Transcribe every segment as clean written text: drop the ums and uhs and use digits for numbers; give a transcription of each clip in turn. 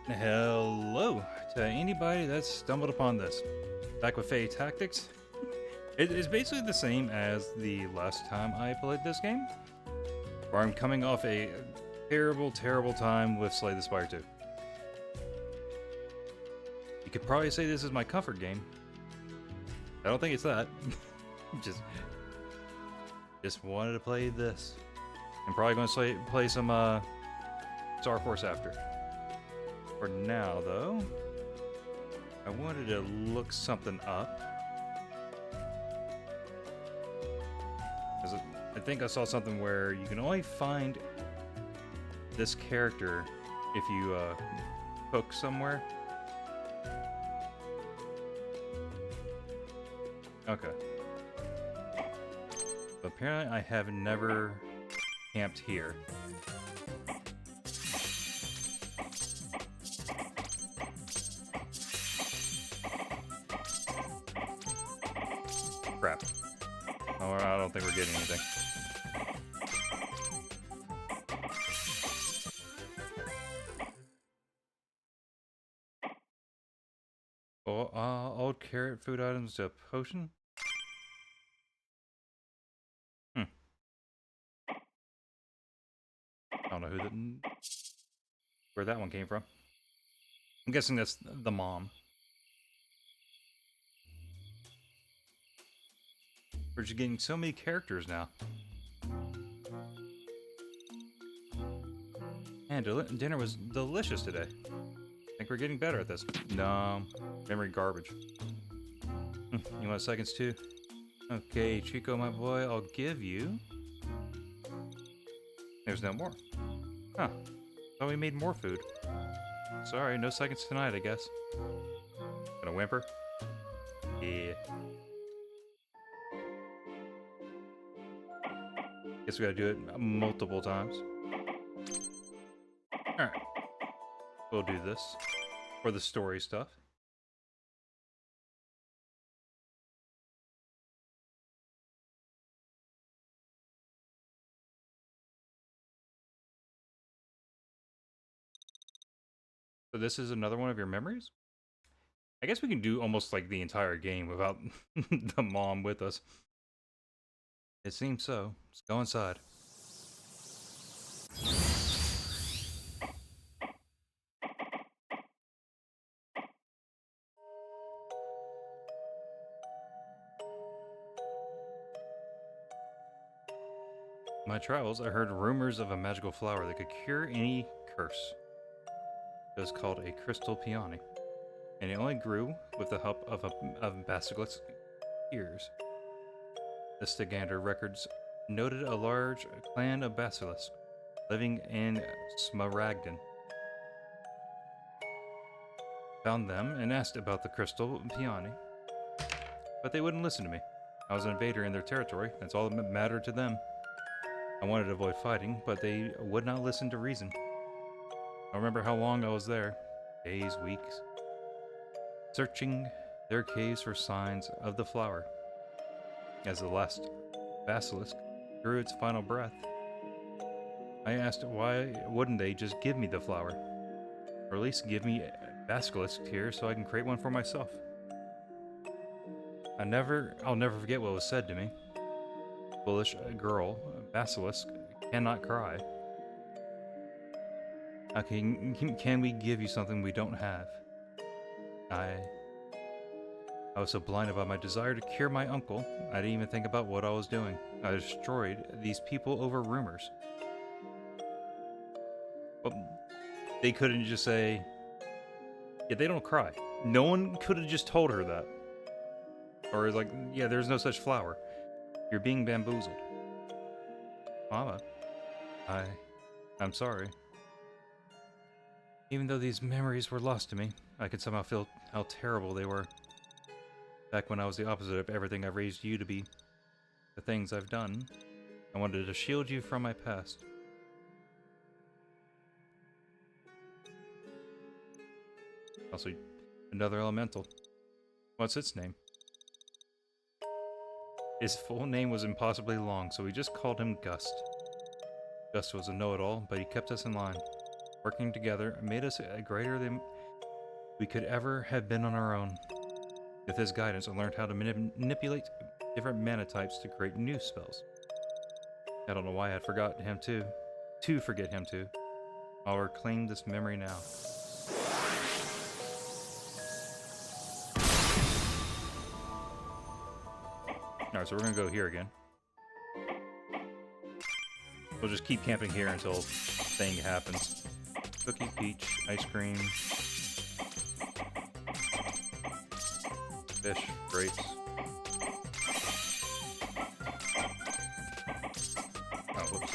Hello to anybody that's stumbled upon this. Back with Fae Tactics. It is basically the same as the last time I played this game, where I'm coming off a terrible, terrible time with Slay the Spire 2. You could probably say this is my comfort game. I don't think it's that. just wanted to play this. I'm probably going to play some Star Force after. For now, though, I wanted to look something up. I think I saw something where you can only find this character if you hook somewhere. Okay. But apparently I have never camped here. Crap. Oh, I don't think we're getting anything. Oh, old carrot food items to potion? I don't know where that one came from. I'm guessing that's the mom. We're just getting so many characters now. And dinner was delicious today. I think we're getting better at this. No, memory garbage. You want seconds too? Okay, Chico, my boy, I'll give you. There's no more. Huh. Thought we made more food. Sorry, no seconds tonight, I guess. Gonna whimper? Yeah. Guess we gotta do it multiple times. Alright. We'll do this for the story stuff. So this is another one of your memories? I guess we can do almost like the entire game without the mom with us. It seems so. Let's go inside. In my travels, I heard rumors of a magical flower that could cure any curse. It was called a crystal peony, and it only grew with the help of basilisk ears. The Stygander records noted a large clan of basilisks living in Smaragden. Found them and asked about the crystal peony, but they wouldn't listen to me. I was an invader in their territory, that's all that mattered to them. I wanted to avoid fighting, but they would not listen to reason. I remember how long I was there. Days, weeks. Searching their caves for signs of the flower. As the last basilisk drew its final breath, I asked why wouldn't they just give me the flower? Or at least give me basilisk here so I can create one for myself. I'll never forget what was said to me. Foolish girl, basilisk cannot cry. How can we give you something we don't have? I was so blinded by my desire to cure my uncle, I didn't even think about what I was doing. I destroyed these people over rumors. But they couldn't just say, yeah, they don't cry. No one could have just told her that. Or like, yeah, there's no such flower. You're being bamboozled. Mama, I'm sorry. Even though these memories were lost to me, I could somehow feel how terrible they were. Back when I was the opposite of everything I've raised you to be. The things I've done. I wanted to shield you from my past. Also, another elemental. What's its name? His full name was impossibly long, so we just called him Gust. Gust was a know-it-all, but he kept us in line. Working together made us greater than we could ever have been on our own. With his guidance, I learned how to manipulate different mana types to create new spells. I don't know why I had forgotten him too. To forget him too. I'll reclaim this memory now. Alright, so we're gonna go here again. We'll just keep camping here until thing happens. Cookie, peach, ice cream, fish, grapes. Oh, whoops.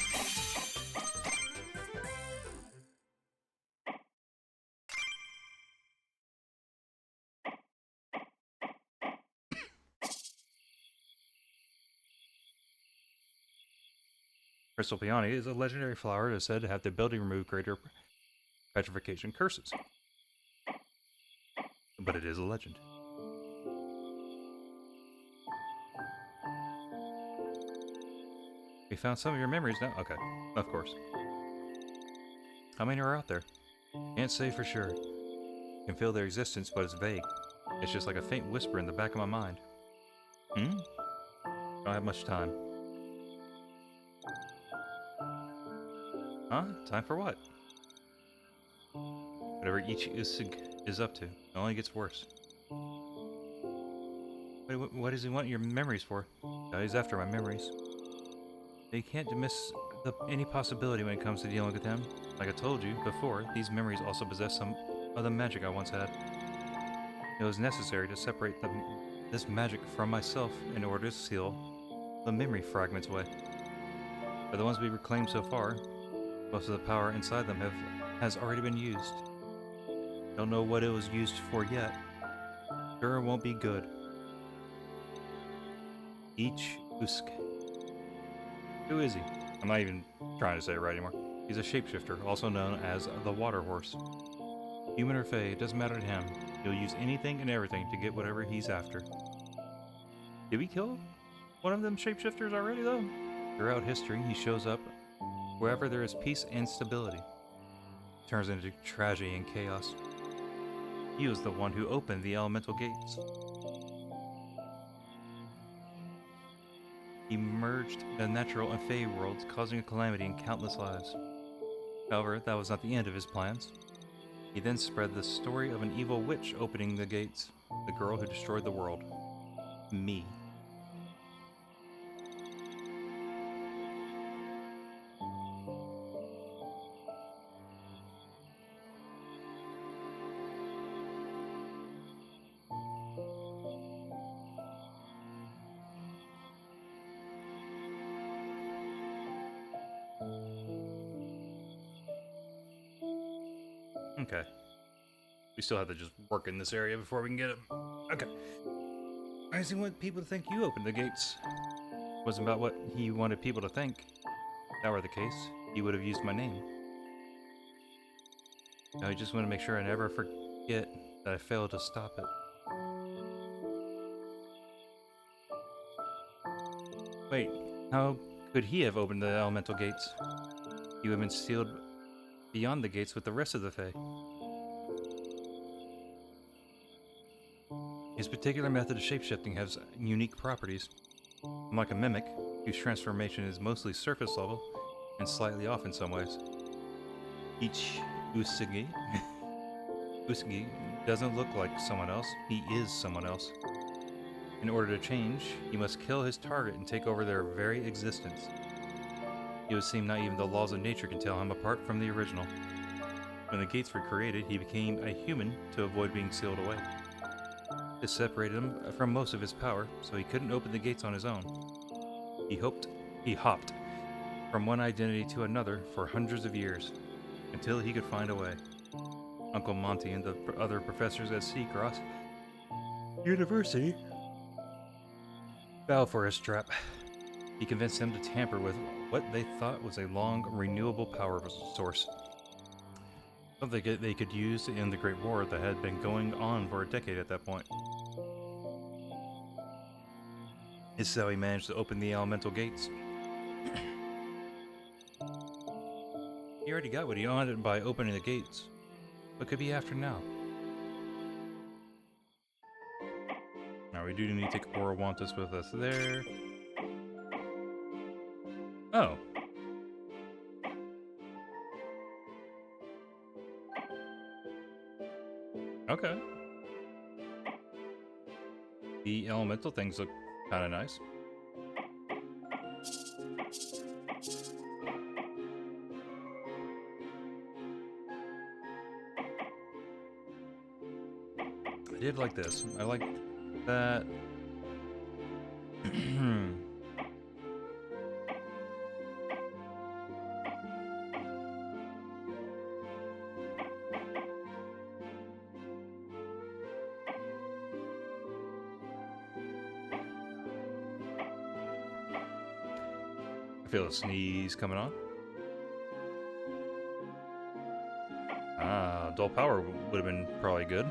Crystal peony is a legendary flower that is said to have the ability to remove greater petrification curses. But it is a legend. We found some of your memories now. Okay, of course. How many are out there? Can't say for sure. Can feel their existence, but it's vague. It's just like a faint whisper in the back of my mind. Don't have much time. Huh? Time for what? Whatever each Usig is up to, it only gets worse. Wait, what does he want your memories for? No, he's after my memories. You can't dismiss any possibility when it comes to dealing with him. Like I told you before, these memories also possess some of the magic I once had. It was necessary to separate this magic from myself in order to seal the memory fragments away. But the ones we reclaimed so far, most of the power inside them has already been used. Don't know what it was used for yet. Sure it won't be good. Each Usk. Who is he? I'm not even trying to say it right anymore. He's a shapeshifter, also known as the Water Horse. Human or Fae, it doesn't matter to him. He'll use anything and everything to get whatever he's after. Did we kill one of them shapeshifters already, though? Throughout history, he shows up wherever there is peace and stability. Turns into tragedy and chaos. He was the one who opened the elemental gates. He merged the natural and Fae worlds, causing a calamity in countless lives. However, that was not the end of his plans. He then spread the story of an evil witch opening the gates, the girl who destroyed the world. Me. Okay. We still have to just work in this area before we can get him. Okay. I just want people to think you opened the gates. It wasn't about what he wanted people to think. If that were the case, he would have used my name. No, I just want to make sure I never forget that I failed to stop it. Wait, how could he have opened the elemental gates? He would have been sealed beyond the gates with the rest of the Fae. His particular method of shapeshifting has unique properties. Unlike a mimic, whose transformation is mostly surface level and slightly off in some ways. Each Usagi doesn't look like someone else, he is someone else. In order to change, he must kill his target and take over their very existence. It would seem not even the laws of nature can tell him apart from the original. When the gates were created, he became a human to avoid being sealed away. This separated him from most of his power, so he couldn't open the gates on his own. He hopped from one identity to another for hundreds of years, until he could find a way. Uncle Monty and the other professors at Seacross University fell for his trap. He convinced them to tamper with what they thought was a long, renewable power source. Something they could use in the Great War that had been going on for a decade at that point. This is how he managed to open the elemental gates. He already got what he wanted by opening the gates. What could be after now? Now we do need to take Orowantis with us there. Oh. Okay. The elemental things look kind of nice. I did like this. I like that. I feel a sneeze coming on. Ah, dull power would have been probably good.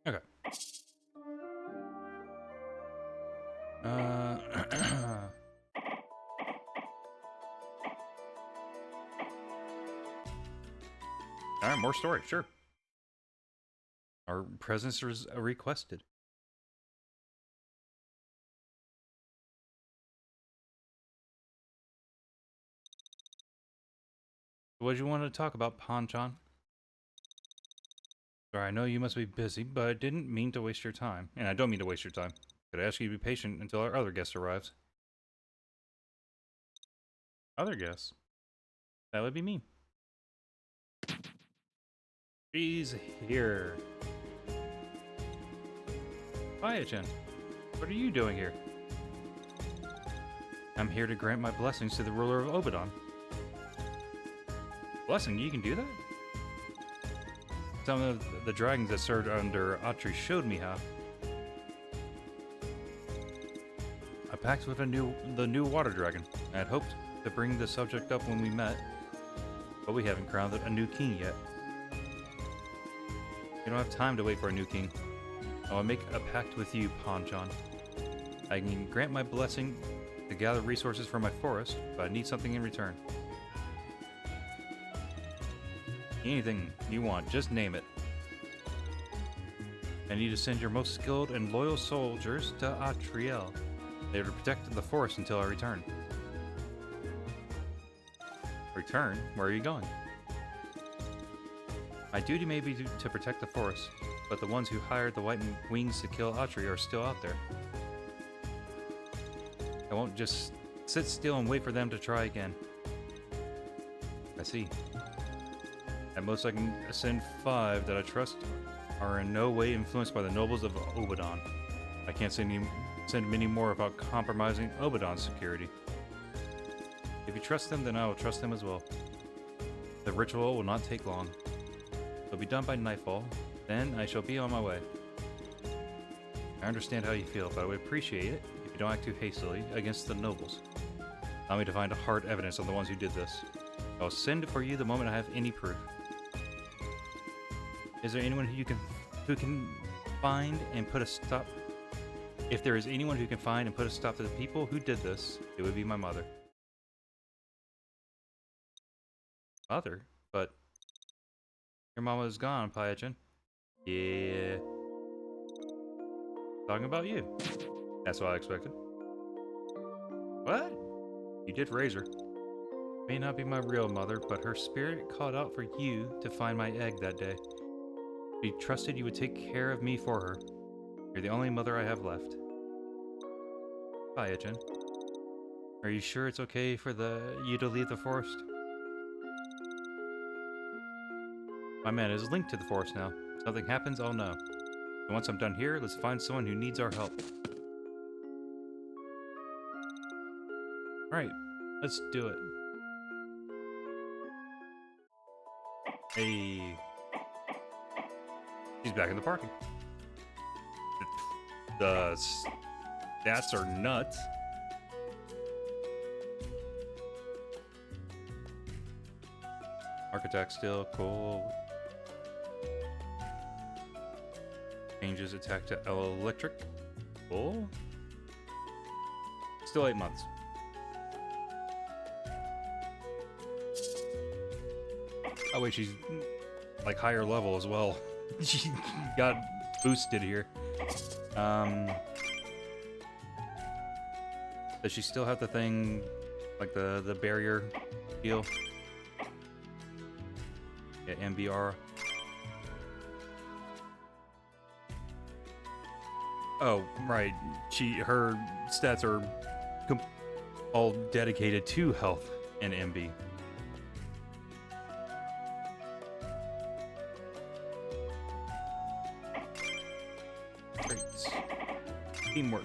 Okay. Alright, more story, sure. Our presence is requested. What do you want to talk about, Panchan? Sorry, I know you must be busy, but I didn't mean to waste your time. And I don't mean to waste your time. Could I ask you to be patient until our other guest arrives? Other guest? That would be me. She's here. Fae-chan, what are you doing here? I'm here to grant my blessings to the ruler of Obadon. Blessing? You can do that? Some of the dragons that served under Atri showed me how. I packed with the new water dragon. I had hoped to bring the subject up when we met, but we haven't crowned a new king yet. You don't have time to wait for a new king. I will make a pact with you, Panchan. I can grant my blessing to gather resources for my forest, but I need something in return. Anything you want, just name it. I need to send your most skilled and loyal soldiers to Atriel. They are to protect the forest until I return. Return? Where are you going? My duty may be to protect the forest, but the ones who hired the White Wings to kill Atri are still out there. I won't just sit still and wait for them to try again. I see. At most I can send 5 that I trust are in no way influenced by the nobles of Obadon. I can't send many more without compromising Obadon's security. If you trust them, then I will trust them as well. The ritual will not take long. It'll be done by nightfall, then I shall be on my way. I understand how you feel, but I would appreciate it if you don't act too hastily against the nobles. Allow me to find hard evidence on the ones who did this. I will send it for you the moment I have any proof. Is there anyone who can find and put a stop? If there is anyone who can find and put a stop to the people who did this, it would be my mother. Mother? But your mama is gone, Fae-chan. Yeah. Talking about you. That's what I expected. What? You did raise her. May not be my real mother, but her spirit called out for you to find my egg that day. She trusted you would take care of me for her. You're the only mother I have left. Fae-chan. Are you sure it's okay for you to leave the forest? My man is linked to the force now. If something happens, I'll know. And once I'm done here, let's find someone who needs our help. Alright, let's do it. Hey. She's back in the party. The stats are nuts. Architect still cool. Changes attack to electric. Cool. Still 8 months. Oh wait, she's like higher level as well. She got boosted here. Does she still have the thing, like the barrier heal? Yeah, MBR. Oh, right. Her stats are all dedicated to health and MB. Great. Teamwork.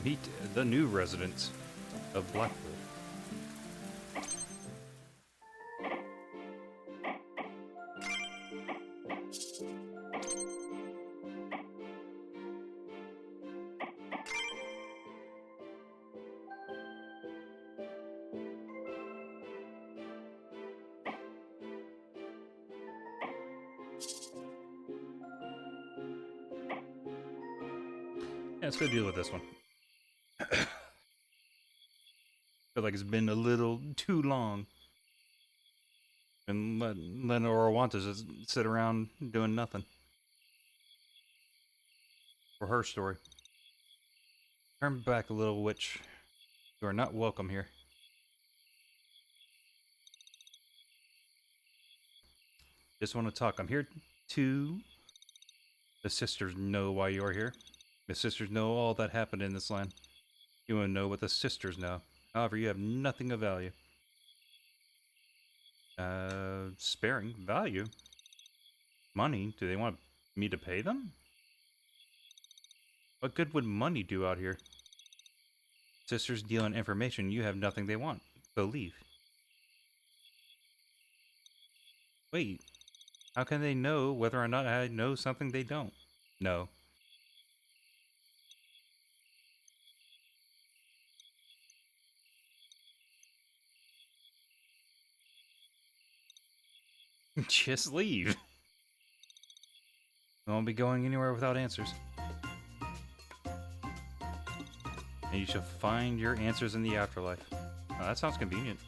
Meet the new residents of Blackpool. Yeah, let's go deal with this one. Feel like it's been a little too long. And let Orwanta just sit around doing nothing. For her story. Turn back a little, witch. You are not welcome here. Just want to talk. I'm here to... The sisters know why you're here. The sisters know all that happened in this land. You want to know what the sisters know. However, you have nothing of value. Sparing value? Money? Do they want me to pay them? What good would money do out here? Sisters deal in information. You have nothing they want. So leave. Wait. How can they know whether or not I know something they don't? No. Just leave. I won't be going anywhere without answers. And you shall find your answers in the afterlife. Oh, that sounds convenient.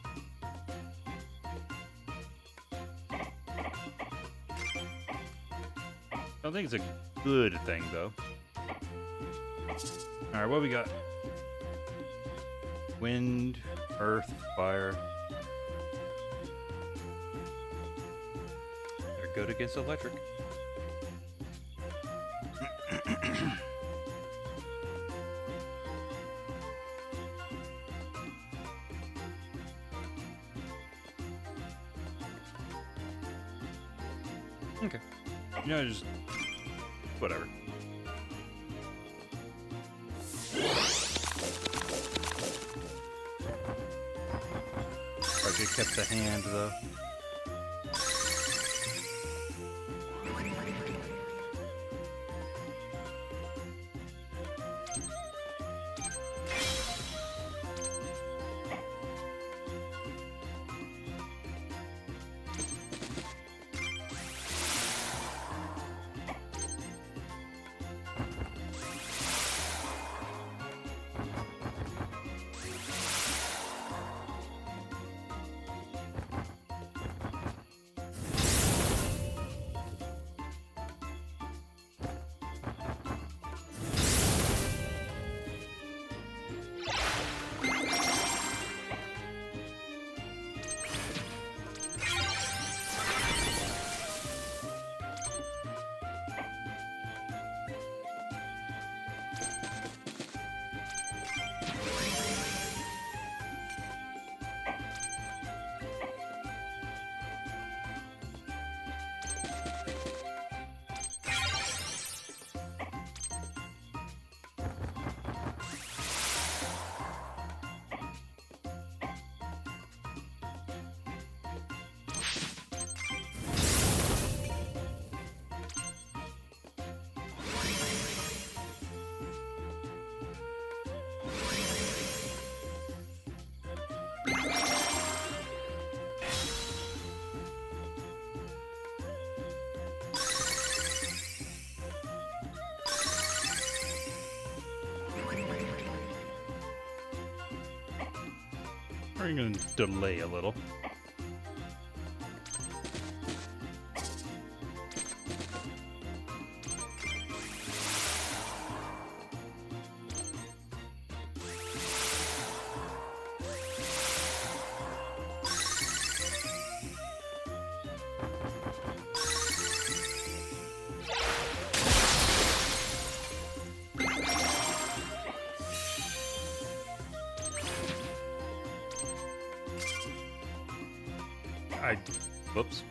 I don't think it's a good thing, though. Alright, what we got? Wind, earth, fire. They're good against electric. Okay. You know, just... whatever. I just kept the hand, though. We're going to delay a little. Whoops.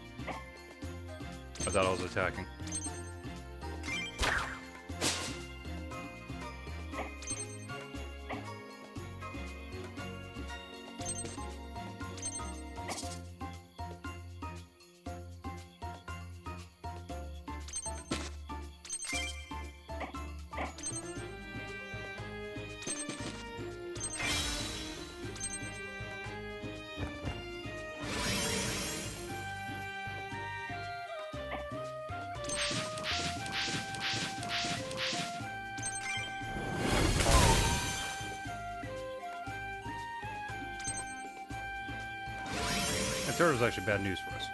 I thought I was attacking. That turtle is actually bad news for us.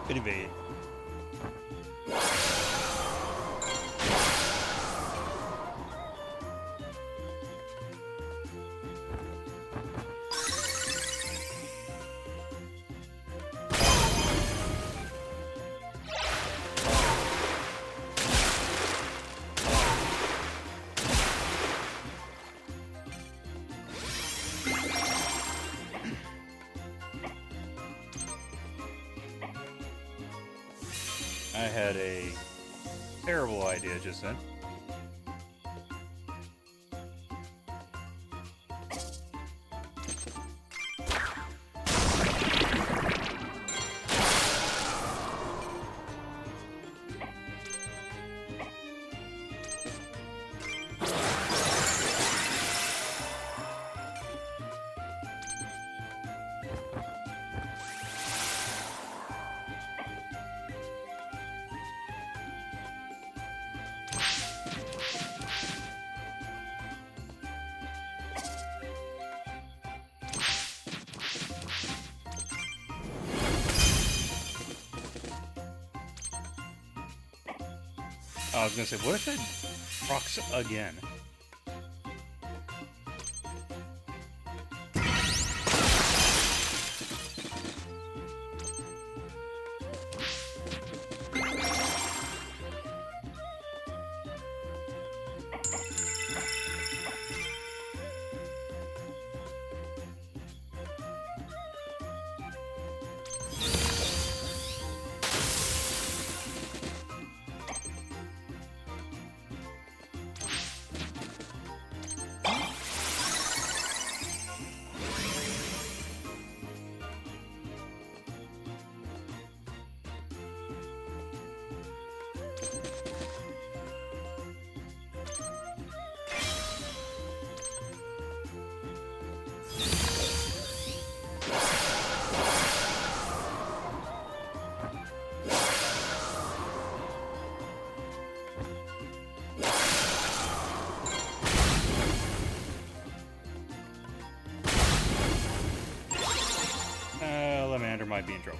Good evade. I had a terrible idea just then. I was gonna say, what if it procs again? Lamander might be in trouble.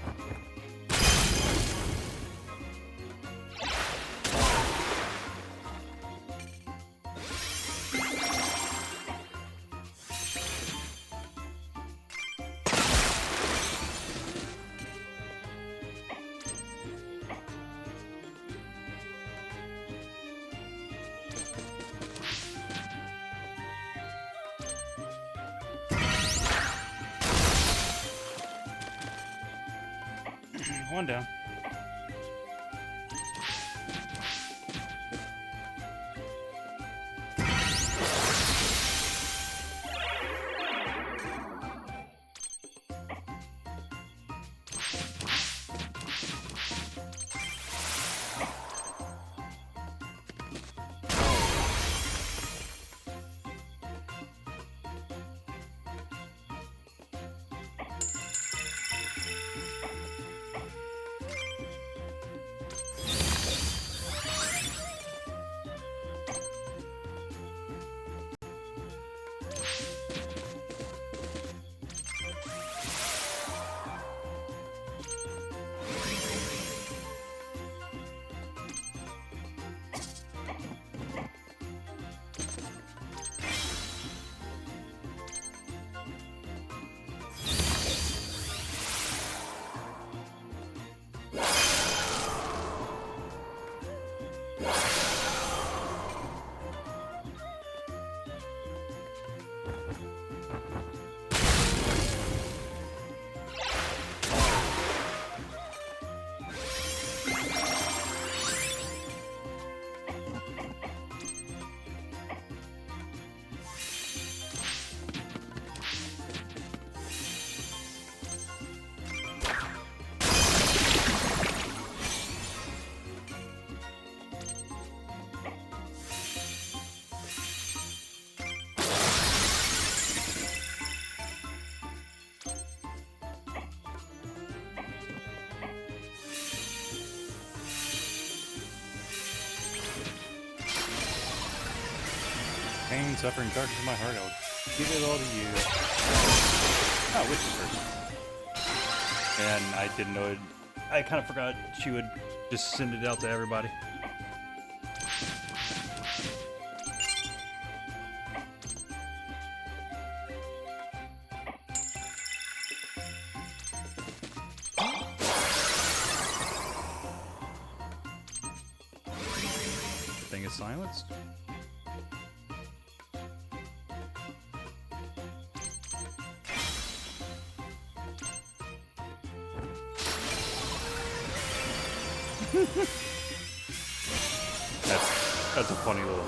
One down. Pain, suffering, darkness in my heart, I'll give it all to you. Oh, witch first. And I didn't know it. I kind of forgot she would Just send it out to everybody. The thing is silenced. That's a funny little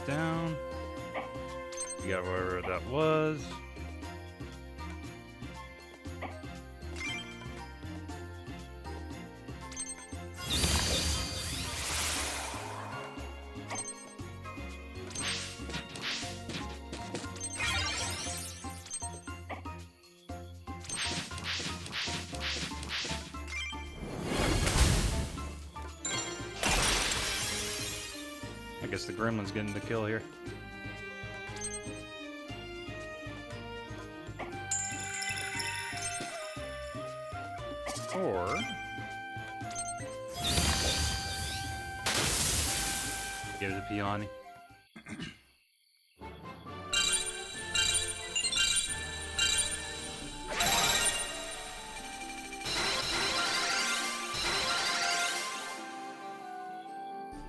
down. We got wherever that was. I guess the gremlin's getting the kill here. Or give it a peony.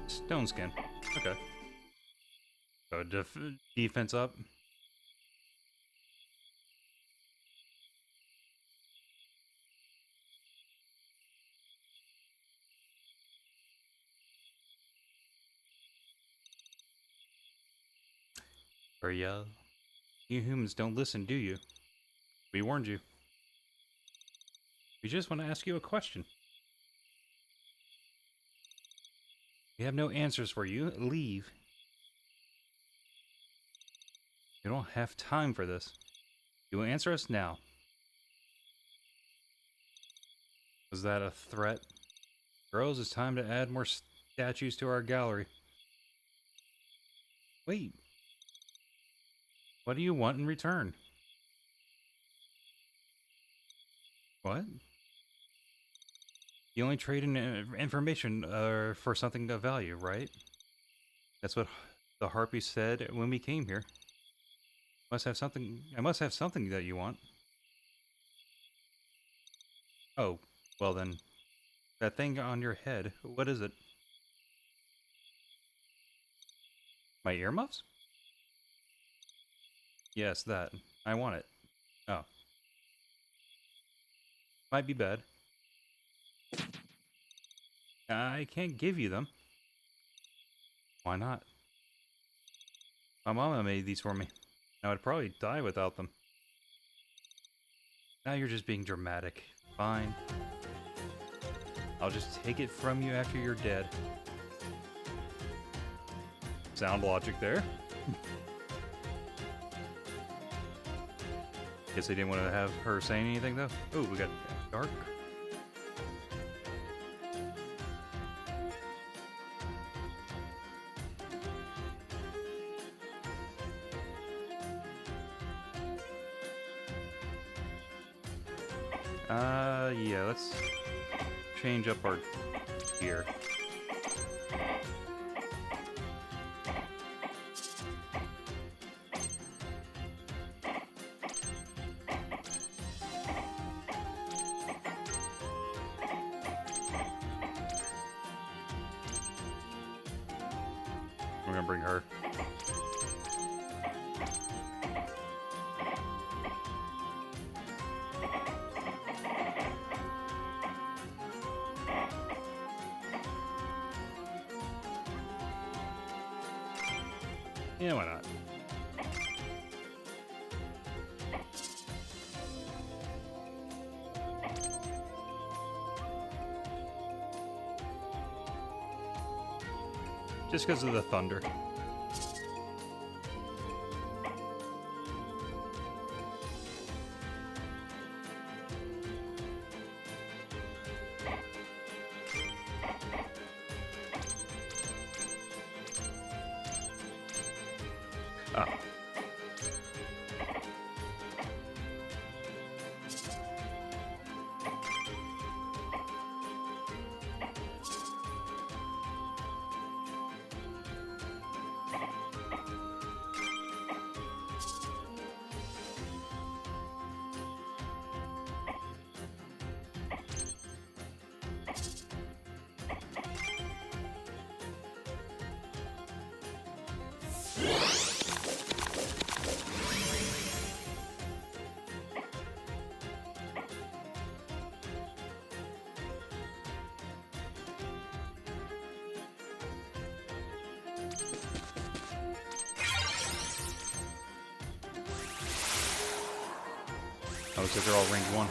Stone skin. Okay. So defense up. Or yeah. You humans don't listen, do you? We warned you. We just want to ask you a question. We have no answers for you. Leave. You don't have time for this. You will answer us now. Was that a threat? Girls, it's time to add more statues to our gallery. Wait. What do you want in return? What? You only trade in information for something of value, right? That's what the harpy said when we came here. Must have something. I must have something that you want. Oh, well then. That thing on your head, what is it? My earmuffs? Yes, that. I want it. Oh. Might be bad. I can't give you them. Why not? My mama made these for me. I would probably die without them. Now you're just being dramatic. Fine. I'll just take it from you after you're dead. Sound logic there. Guess they didn't want to have her say anything though. Oh, we got dark. Yeah, let's change up our gear. We're gonna bring her. Yeah, why not? Just because of the thunder. Ah. Oh, looks like they're all rank 1.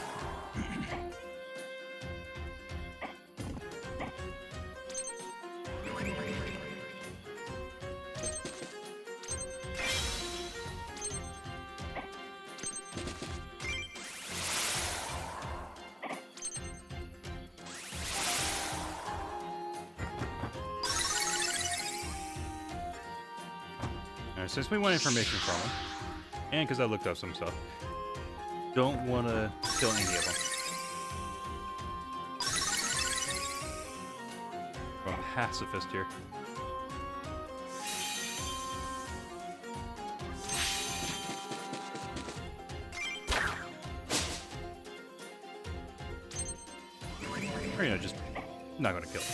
Alright, since we want information from them, and because I looked up some stuff, don't want to kill any of them. I'm a pacifist here. Or, you know, just not going to kill them.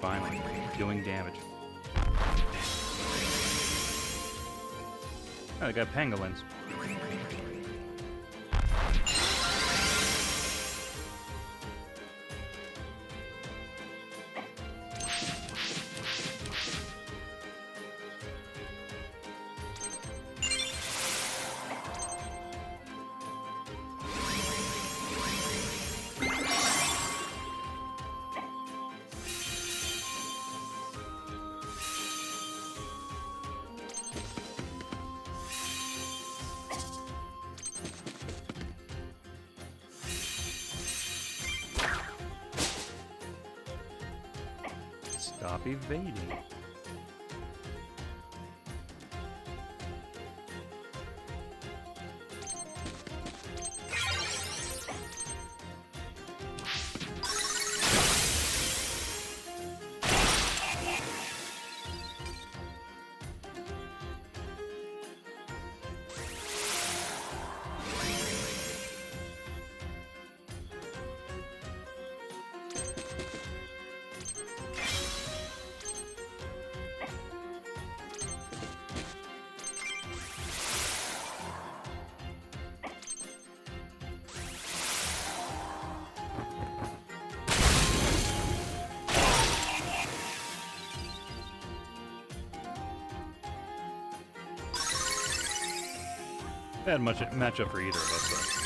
Finally, doing damage. Oh, they got pangolins. Stop evading. Bad matchup for either of us, though.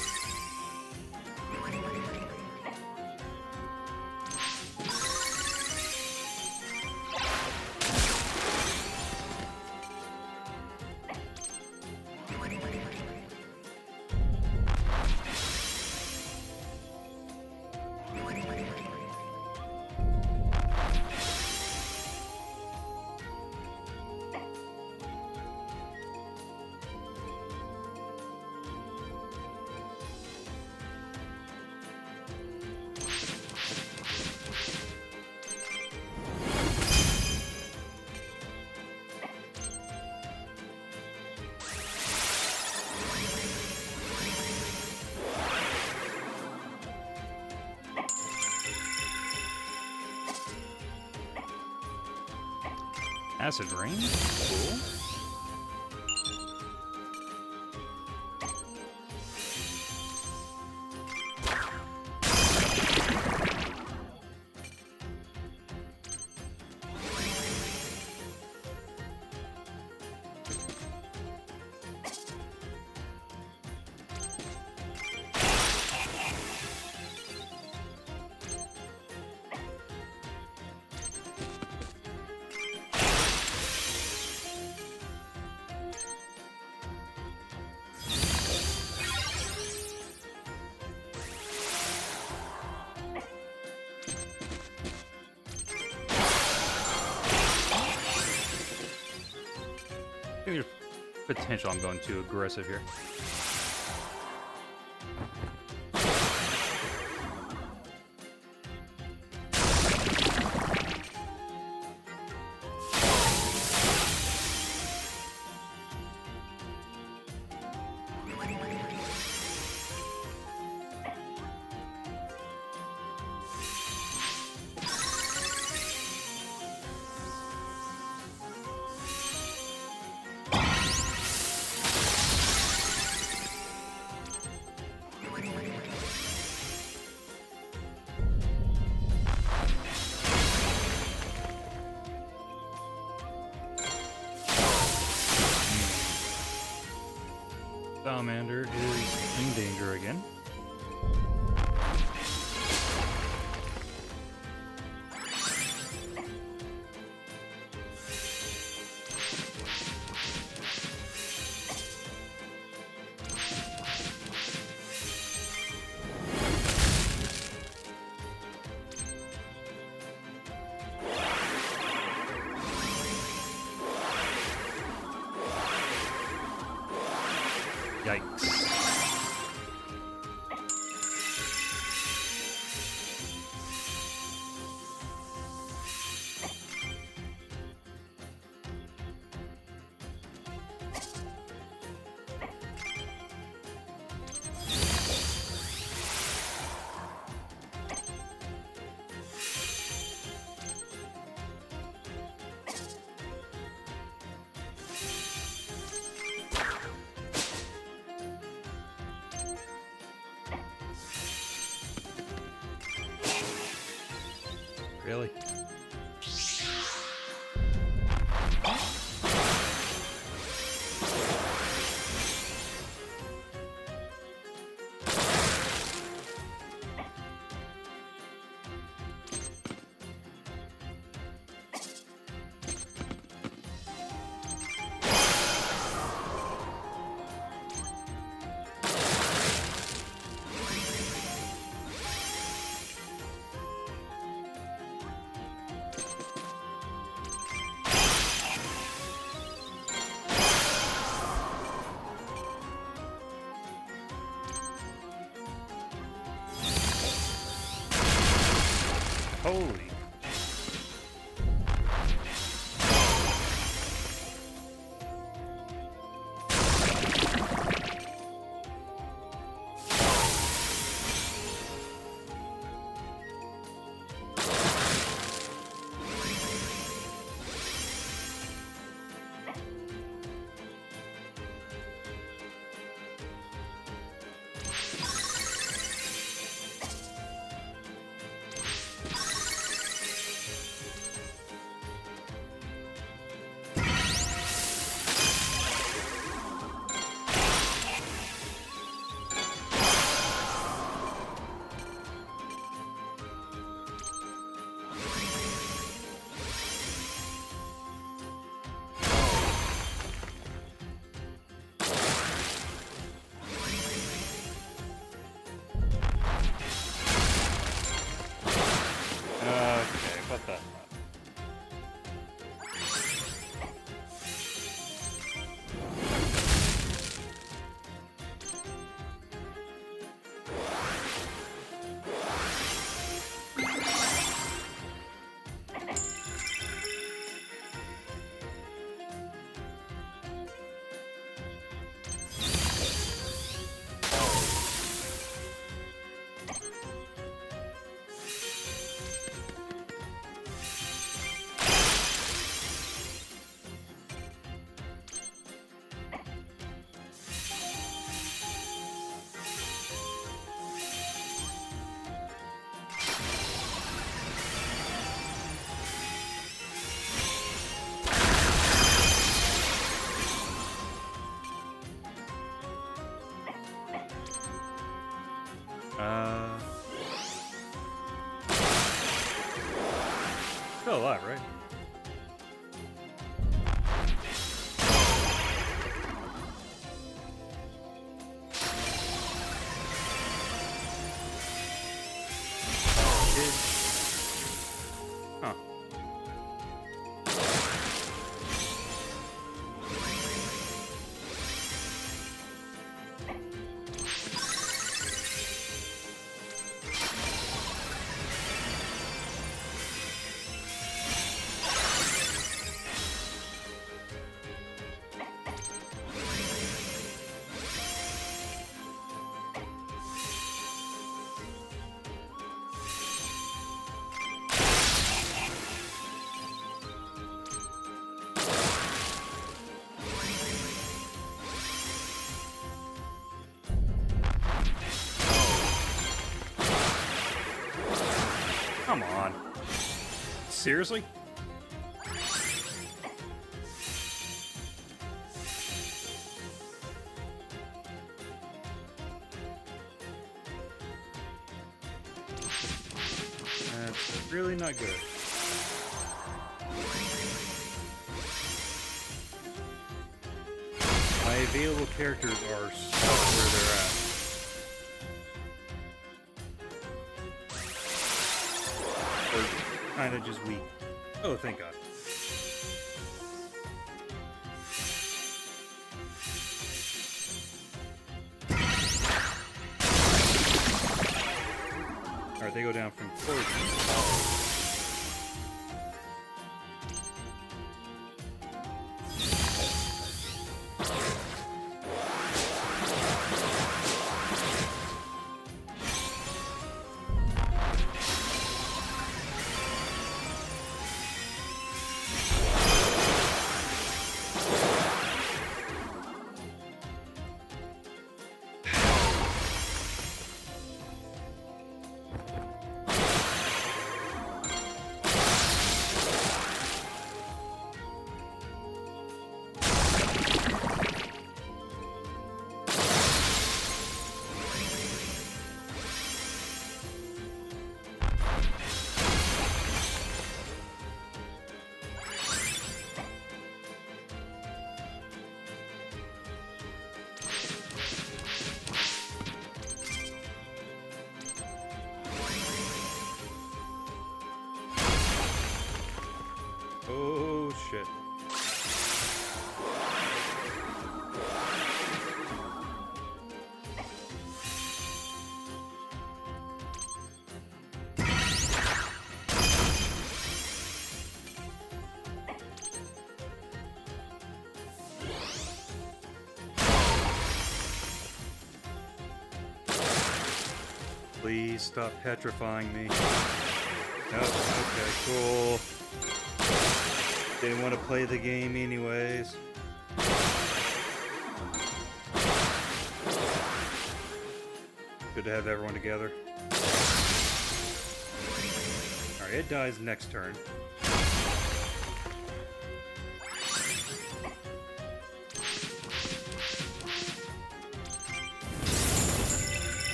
Acid Rain? Cool. I think there's potential I'm going too aggressive here. Salamander is in danger again. Yikes. Really? Holy. Okay, what the? Still alive, right? Huh. Come on. Seriously? That's really not good. My available characters are stuck where they're at. They're kind of just weak. Oh, thank God. Alright, they go down from poison. Oh, shit. Please stop petrifying me. Nope, okay, cool. Didn't want to play the game anyways. Good to have everyone together. Alright, it dies next turn.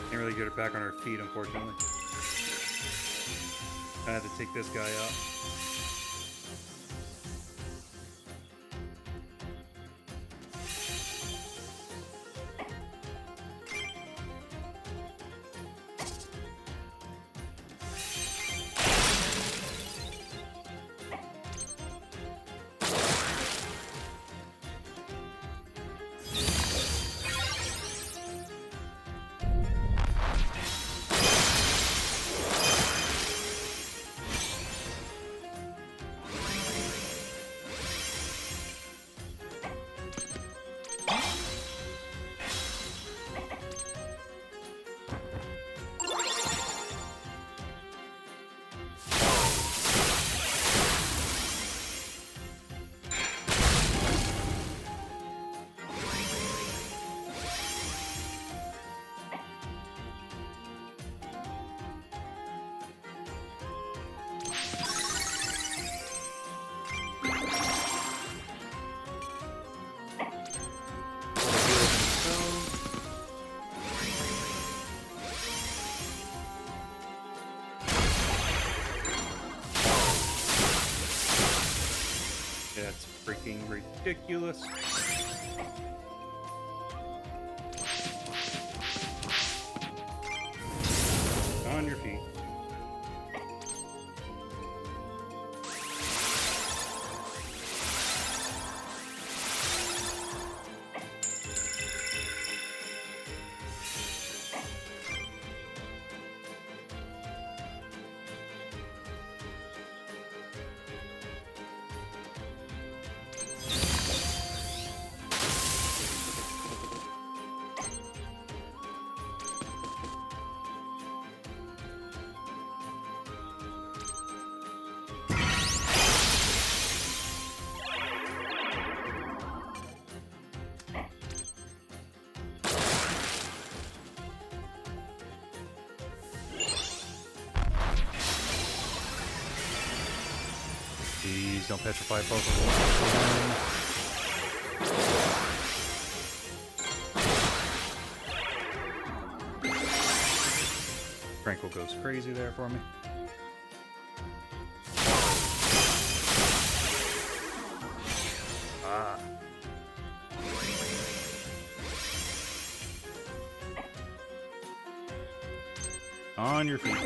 Can't really get her back on her feet, unfortunately. I have to take this guy out. That's freaking ridiculous. On your feet. Please don't petrify both of them. Tranquil goes crazy there for me. Ah. On your feet.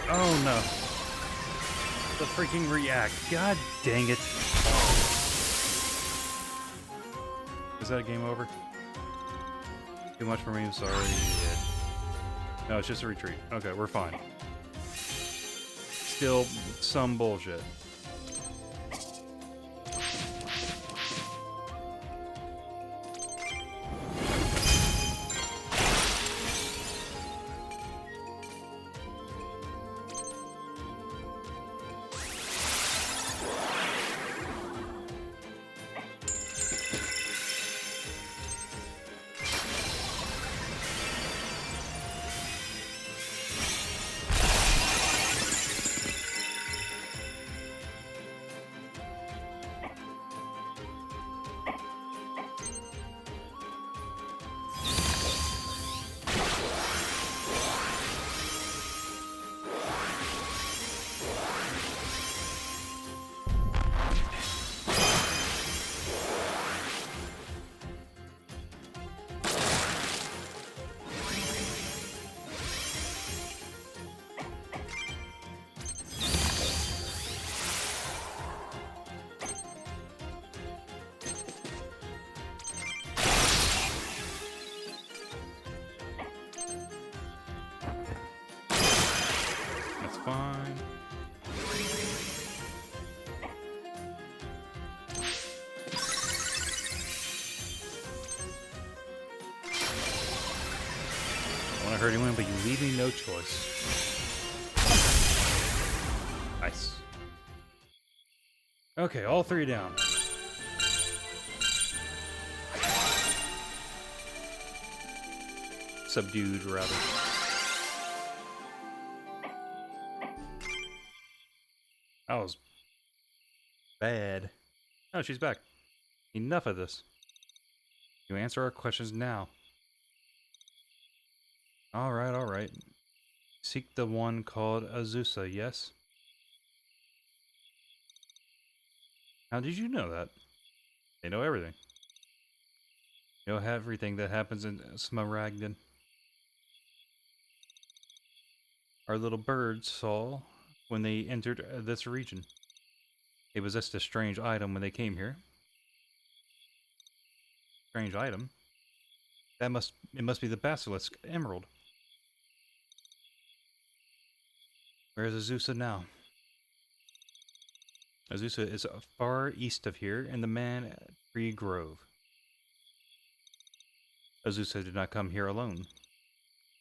Oh no. The freaking react. God dang it. Is that a game over? Too much for me, I'm sorry. No, it's just a retreat. Okay, we're fine. Still some bullshit. Fine. I want to hurt anyone, but you leave me no choice. Nice. Okay, all three down. Subdued, rather. That was bad. Oh, she's back. Enough of this. You answer our questions now. Alright, alright. Seek the one called Azusa, yes? How did you know that? They know everything. They know everything that happens in Smaragdin. Our little birds saw when they entered this region. They possessed a strange item when they came here. Strange item? It must be the Basilisk Emerald. Where is Azusa now? Azusa is far east of here in the Man Tree Grove. Azusa did not come here alone.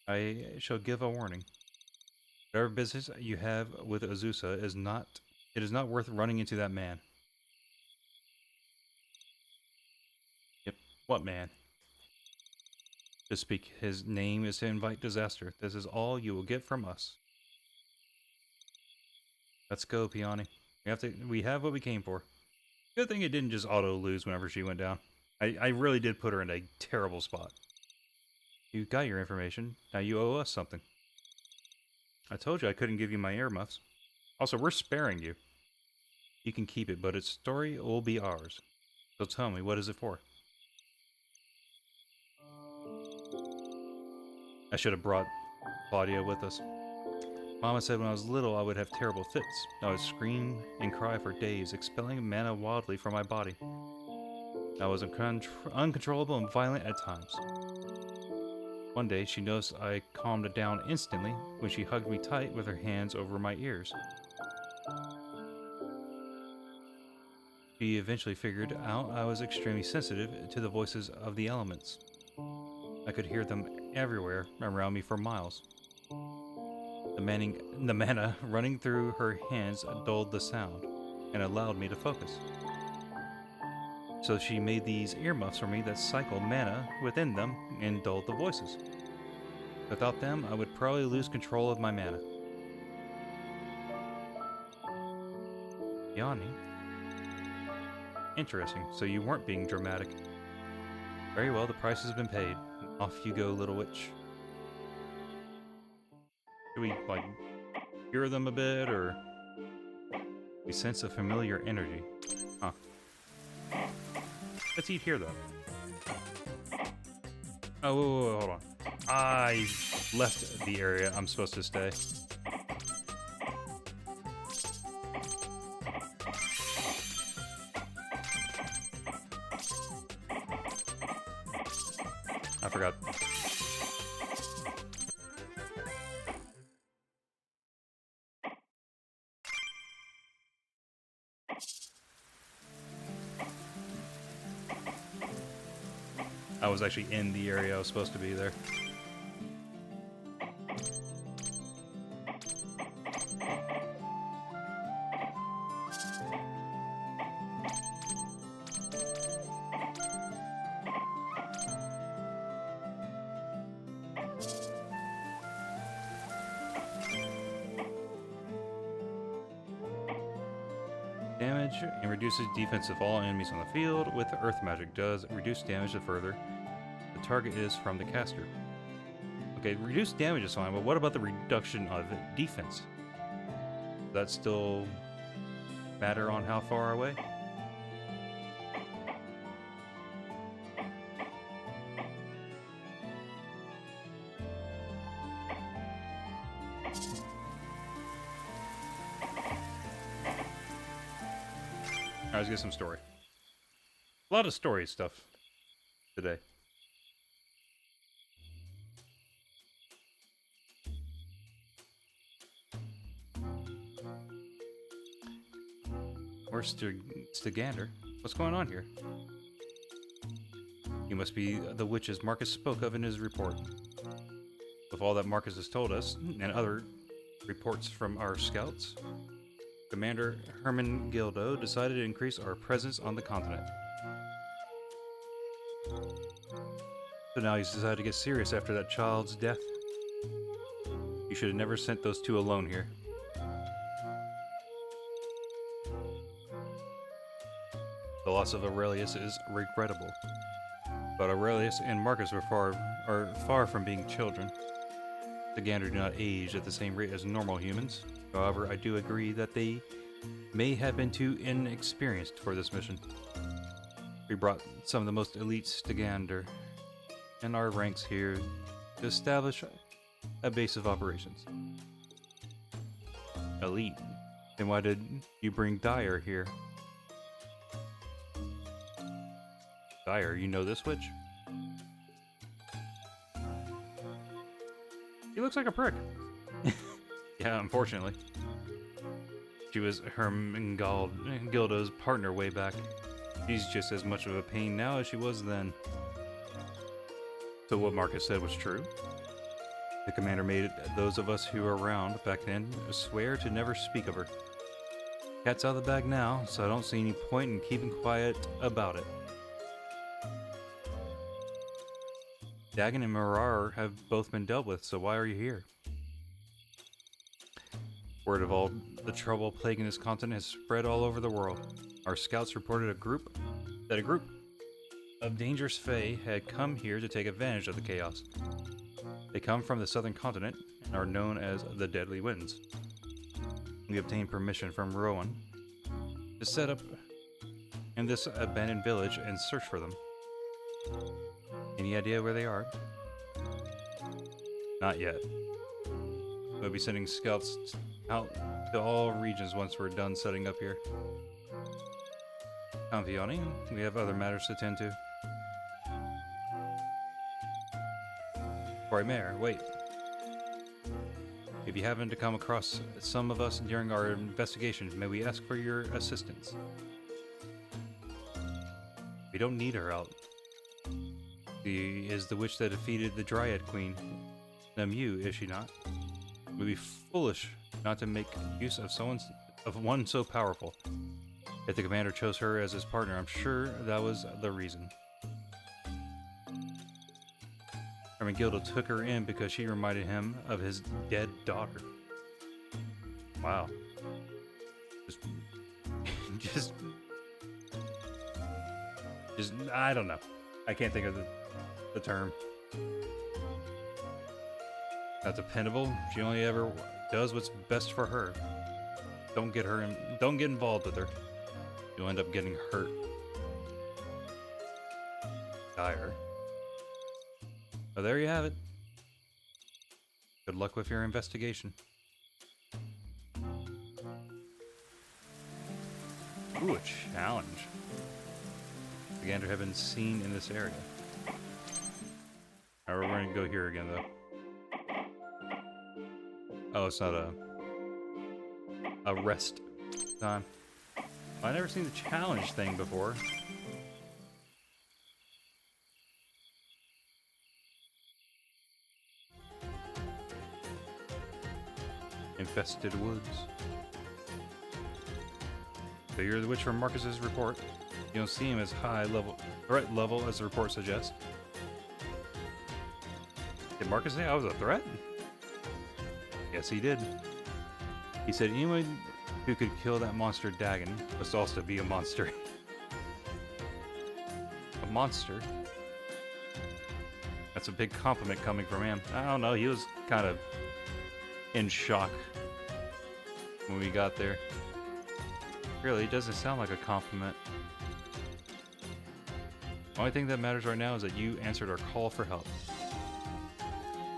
I shall give a warning. Whatever business you have with Azusa is not worth running into that man. Yep, what man? To speak his name is to invite disaster. This is all you will get from us. Let's go, Peony. We have what we came for. Good thing it didn't just auto lose whenever she went down. I really did put her in a terrible spot. You got your information. Now you owe us something. I told you I couldn't give you my earmuffs. Also, we're sparing you. You can keep it, but its story will be ours. So tell me, what is it for? I should have brought Claudia with us. Mama said when I was little I would have terrible fits. I would scream and cry for days, expelling mana wildly from my body. I was uncontrollable and violent at times. One day she noticed I calmed down instantly when she hugged me tight with her hands over my ears. She eventually figured out I was extremely sensitive to the voices of the elements. I could hear them everywhere around me for miles. The mana running through her hands dulled the sound and allowed me to focus. So she made these earmuffs for me that cycled mana within them and dulled the voices. Without them, I would probably lose control of my mana. Yanni? Interesting, so you weren't being dramatic. Very well, the price has been paid. Off you go, little witch. Do we, like, hear them a bit, or... We sense a familiar energy. Huh. Let's eat here, though. Oh, whoa, hold on. I left the area I'm supposed to stay. I was actually in the area I was supposed to be there. Damage and reduces defense of all enemies on the field with earth magic. Does reduce damage the further the target is from the caster. Okay, reduced damage is fine, but what about the reduction of defense? Does that still matter on how far away? Alright, let's get some story. A lot of story stuff today. Where's Stegander? What's going on here? You must be the witches Marcus spoke of in his report. With all that Marcus has told us, and other reports from our scouts, Commander Hermengildo decided to increase our presence on the continent. So now he's decided to get serious after that child's death. You should have never sent those two alone here. The loss of Aurelius is regrettable, but Aurelius and Marcus are far from being children. The Gander do not age at the same rate as normal humans. However, I do agree that they may have been too inexperienced for this mission. We brought some of the most elite Stegander in our ranks here to establish a base of operations. Elite? Then why did you bring Dyer here? Dyer, you know this witch? He looks like a prick. Yeah, unfortunately. She was Hermengildo's partner way back. She's just as much of a pain now as she was then. So what Marcus said was true? The commander made those of us who were around back then swear to never speak of her. Cat's out of the bag now, so I don't see any point in keeping quiet about it. Dagon and Marar have both been dealt with, so why are you here? Word of all the trouble plaguing this continent has spread all over the world. Our scouts reported that a group of dangerous Fae had come here to take advantage of the chaos. They come from the southern continent and are known as the Deadly Winds. We obtained permission from Rowan to set up in this abandoned village and search for them. Any idea where they are? Not yet. We'll be sending scouts out to all regions once we're done setting up here. Confiani, we have other matters to attend to. Mayor, wait. If you happen to come across some of us during our investigation, may we ask for your assistance? We don't need her out. She is the witch that defeated the Dryad Queen. Namu, is she not? It would be foolish not to make use of one so powerful. If the commander chose her as his partner, I'm sure that was the reason. Hermengildo took her in because she reminded him of his dead daughter. Wow. Just, I don't know. I can't think of the term. Not dependable. She only ever does what's best for her. Don't get involved with her. You'll end up getting hurt. Dire. So there you have it. Good luck with your investigation. Ooh, a challenge. The gander have been seen in this area. Alright, we're going to go here again, though. Oh, it's not a rest time. I've never seen the challenge thing before. Infested woods. So you're the witch from Marcus's report. You don't seem as high level, threat level as the report suggests. Did Marcus say I was a threat? Yes, he did. He said anyone who could kill that monster Dagon must also be a monster. A monster? That's a big compliment coming from him. I don't know, he was kind of in shock when we got there. Really, it doesn't sound like a compliment. The only thing that matters right now is that you answered our call for help.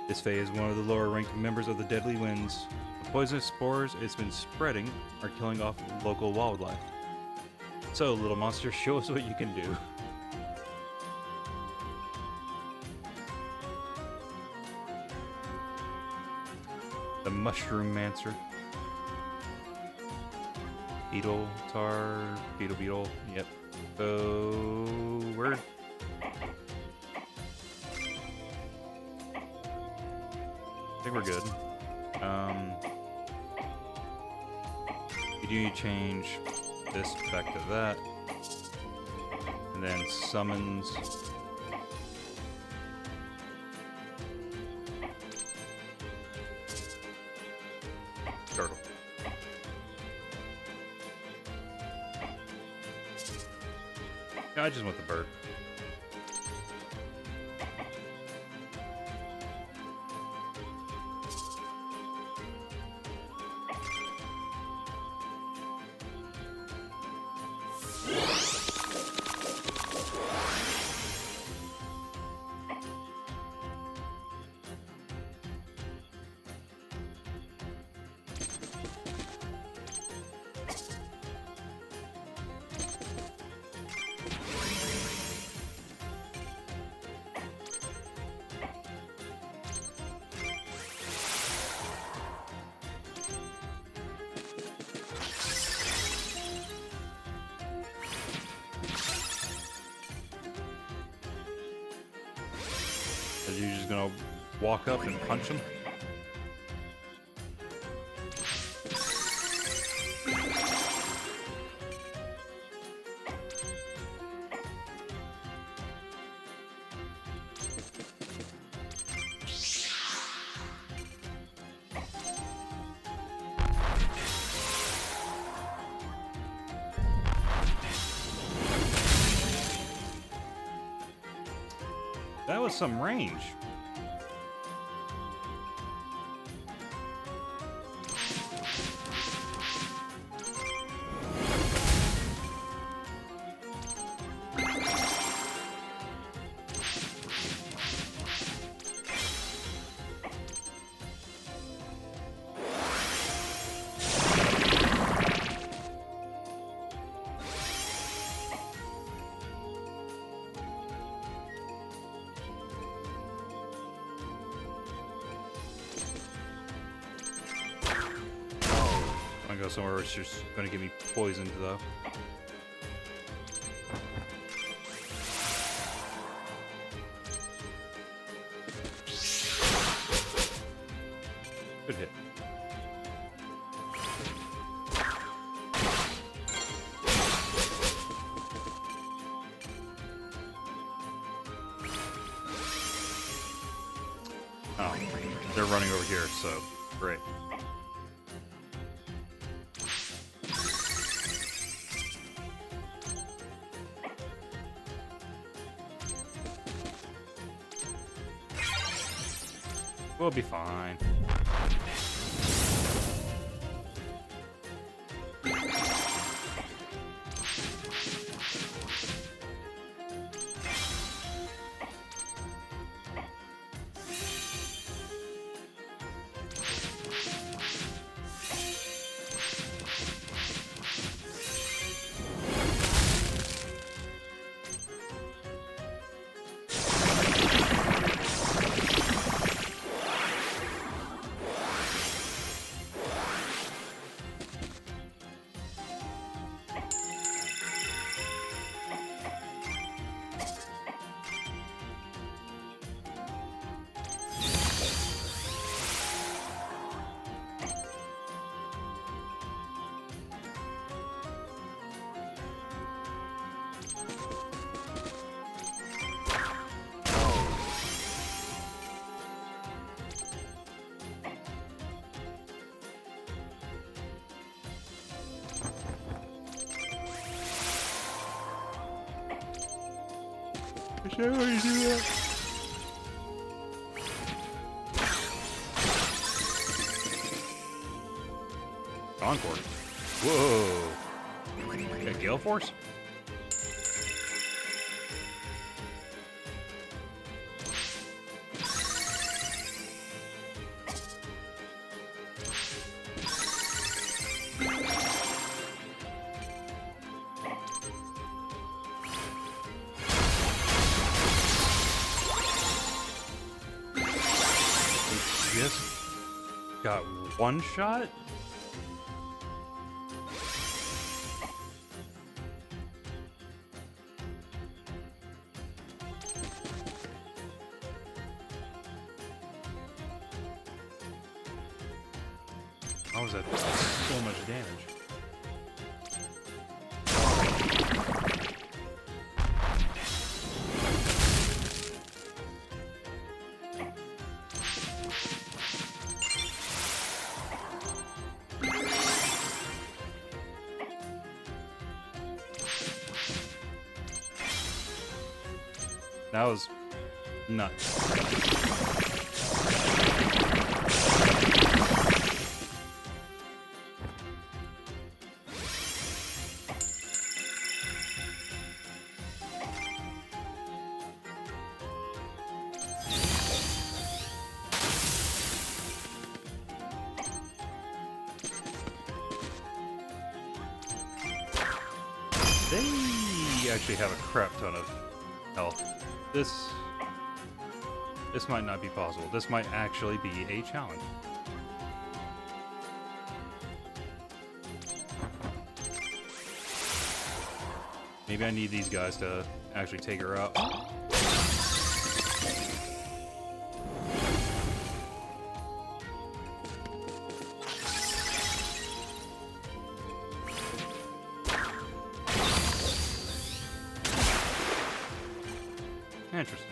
This Fae is one of the lower ranked members of the Deadly Winds. The poisonous spores it's been spreading are killing off local wildlife. So, little monster, show us what you can do. The Mushroom Mancer. Beetle, beetle, yep. So, we're... I think we're good. You do need to change this back to that. And then summons... Turtle. Yeah, I just want the bird. Are you just gonna walk up and punch him? That was some range. I'm gonna go somewhere where it's just gonna get me poisoned though. Good hit. Oh, they're running over here, so great. We'll be fine. Why would you do that? Encore. Whoa. Got Gale Force? Just got one shot? How was that so much damage? That was nuts. They actually have a crap ton of health. This might not be possible. This might actually be a challenge. Maybe I need these guys to actually take her out. Interesting.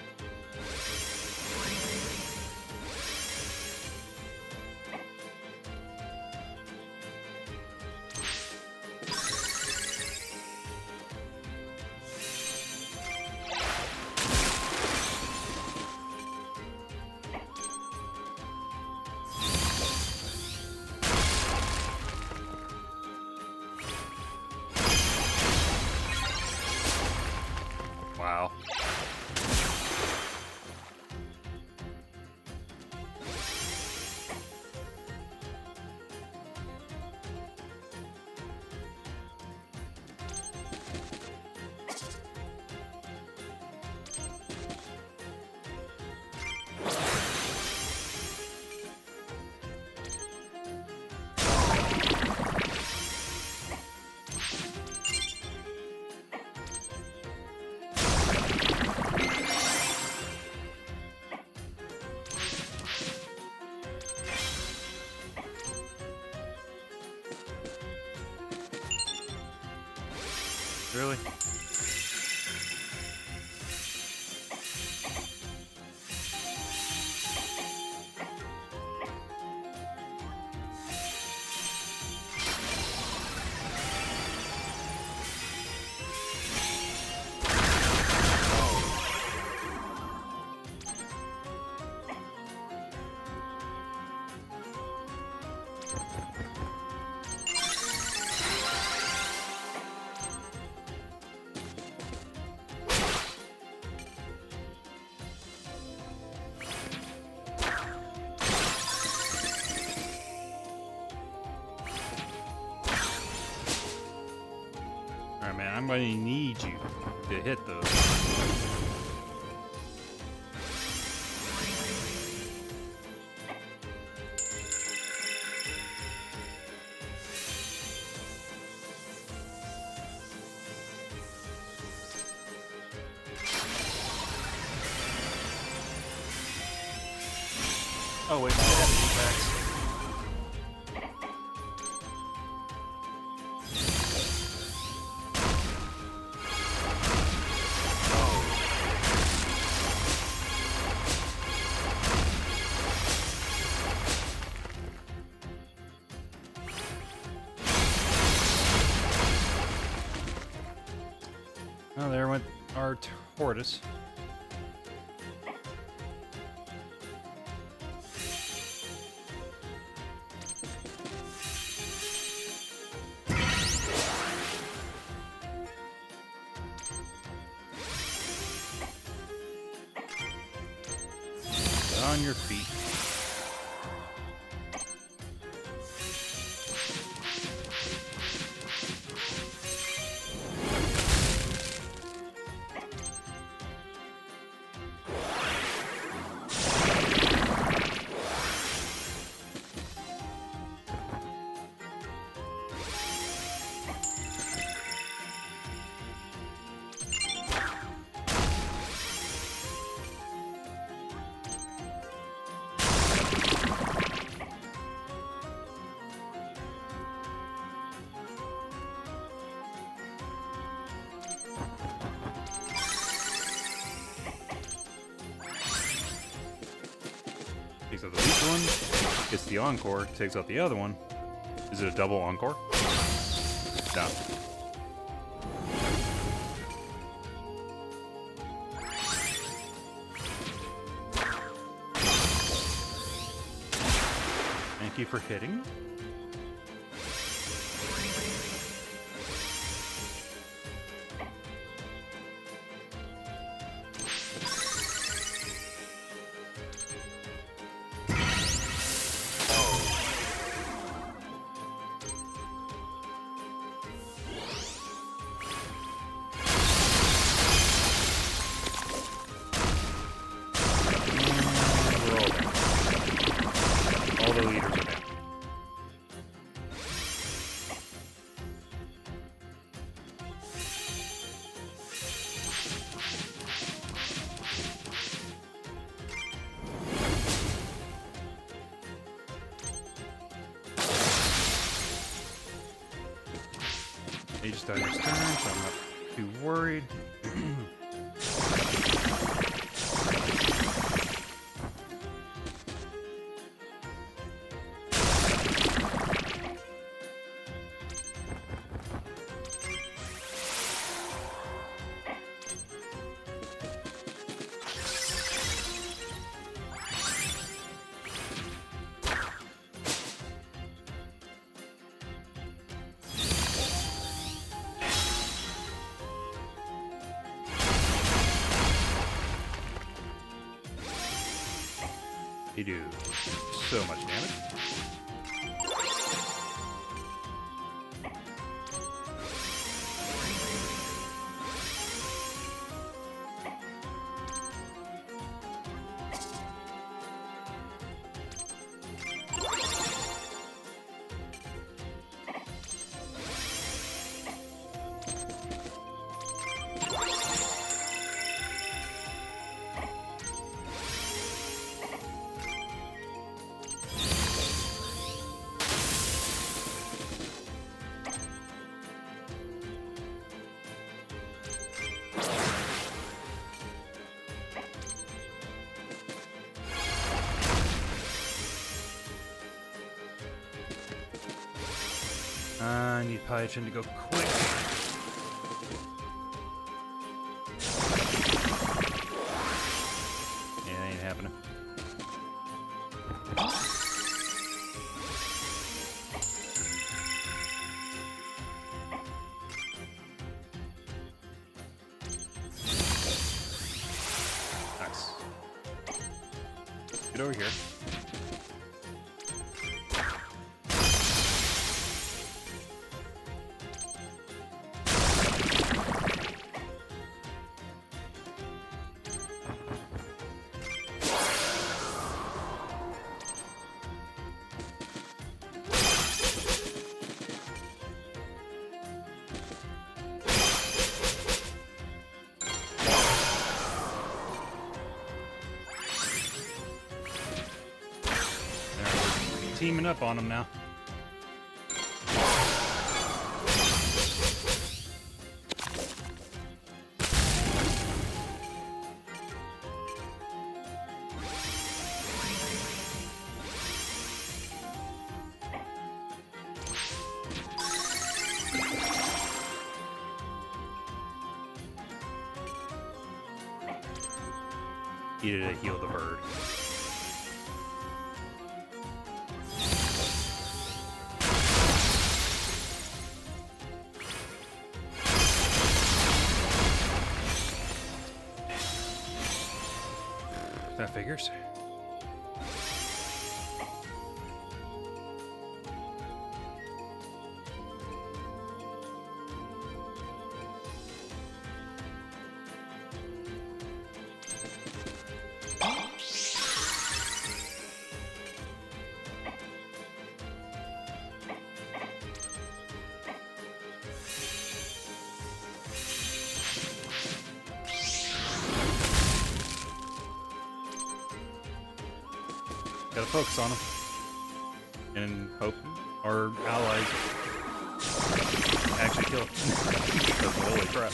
Wow. Really? Alright, man, I'm going to need you to hit those. Oh, wait, I have impacts. Oh, there went our tortoise. on your feet. Takes out the weak one, gets the encore, takes out the other one. Is it a double encore? No. Thank you for hitting. All the leaders are down. He just died his turn, so I'm not too worried. They do so much damage. I need Pyachin to go quick. Yeah, that ain't happening. Nice. Get over here. Teaming up on him now. Needed to heal the bird. That figures. Gotta focus on them. And hope our allies actually kill. Holy crap.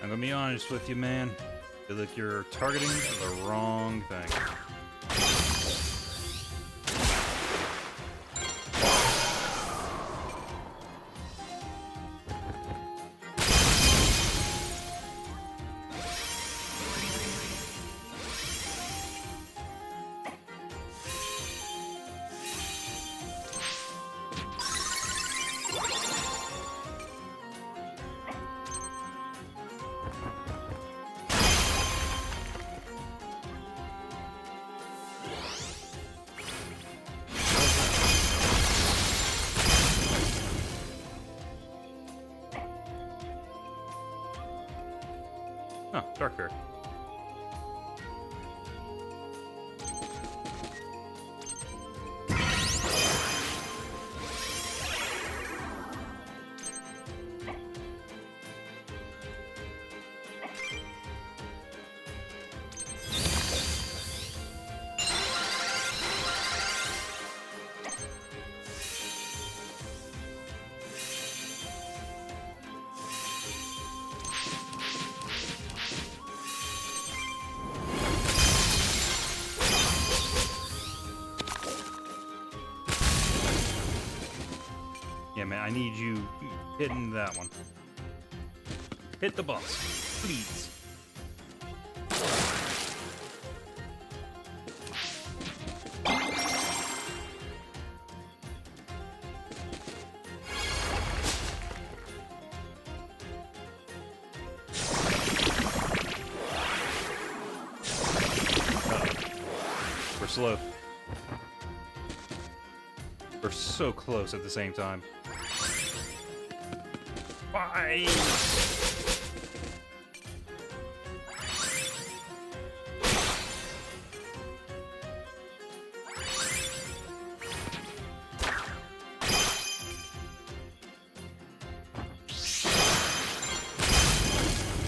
I'm gonna be honest with you, man. I feel like you're targeting the wrong thing. Oh, Dark Bear. Yeah, man, I need you hitting that one. Hit the boss, please. We're slow. We're so close at the same time. Why?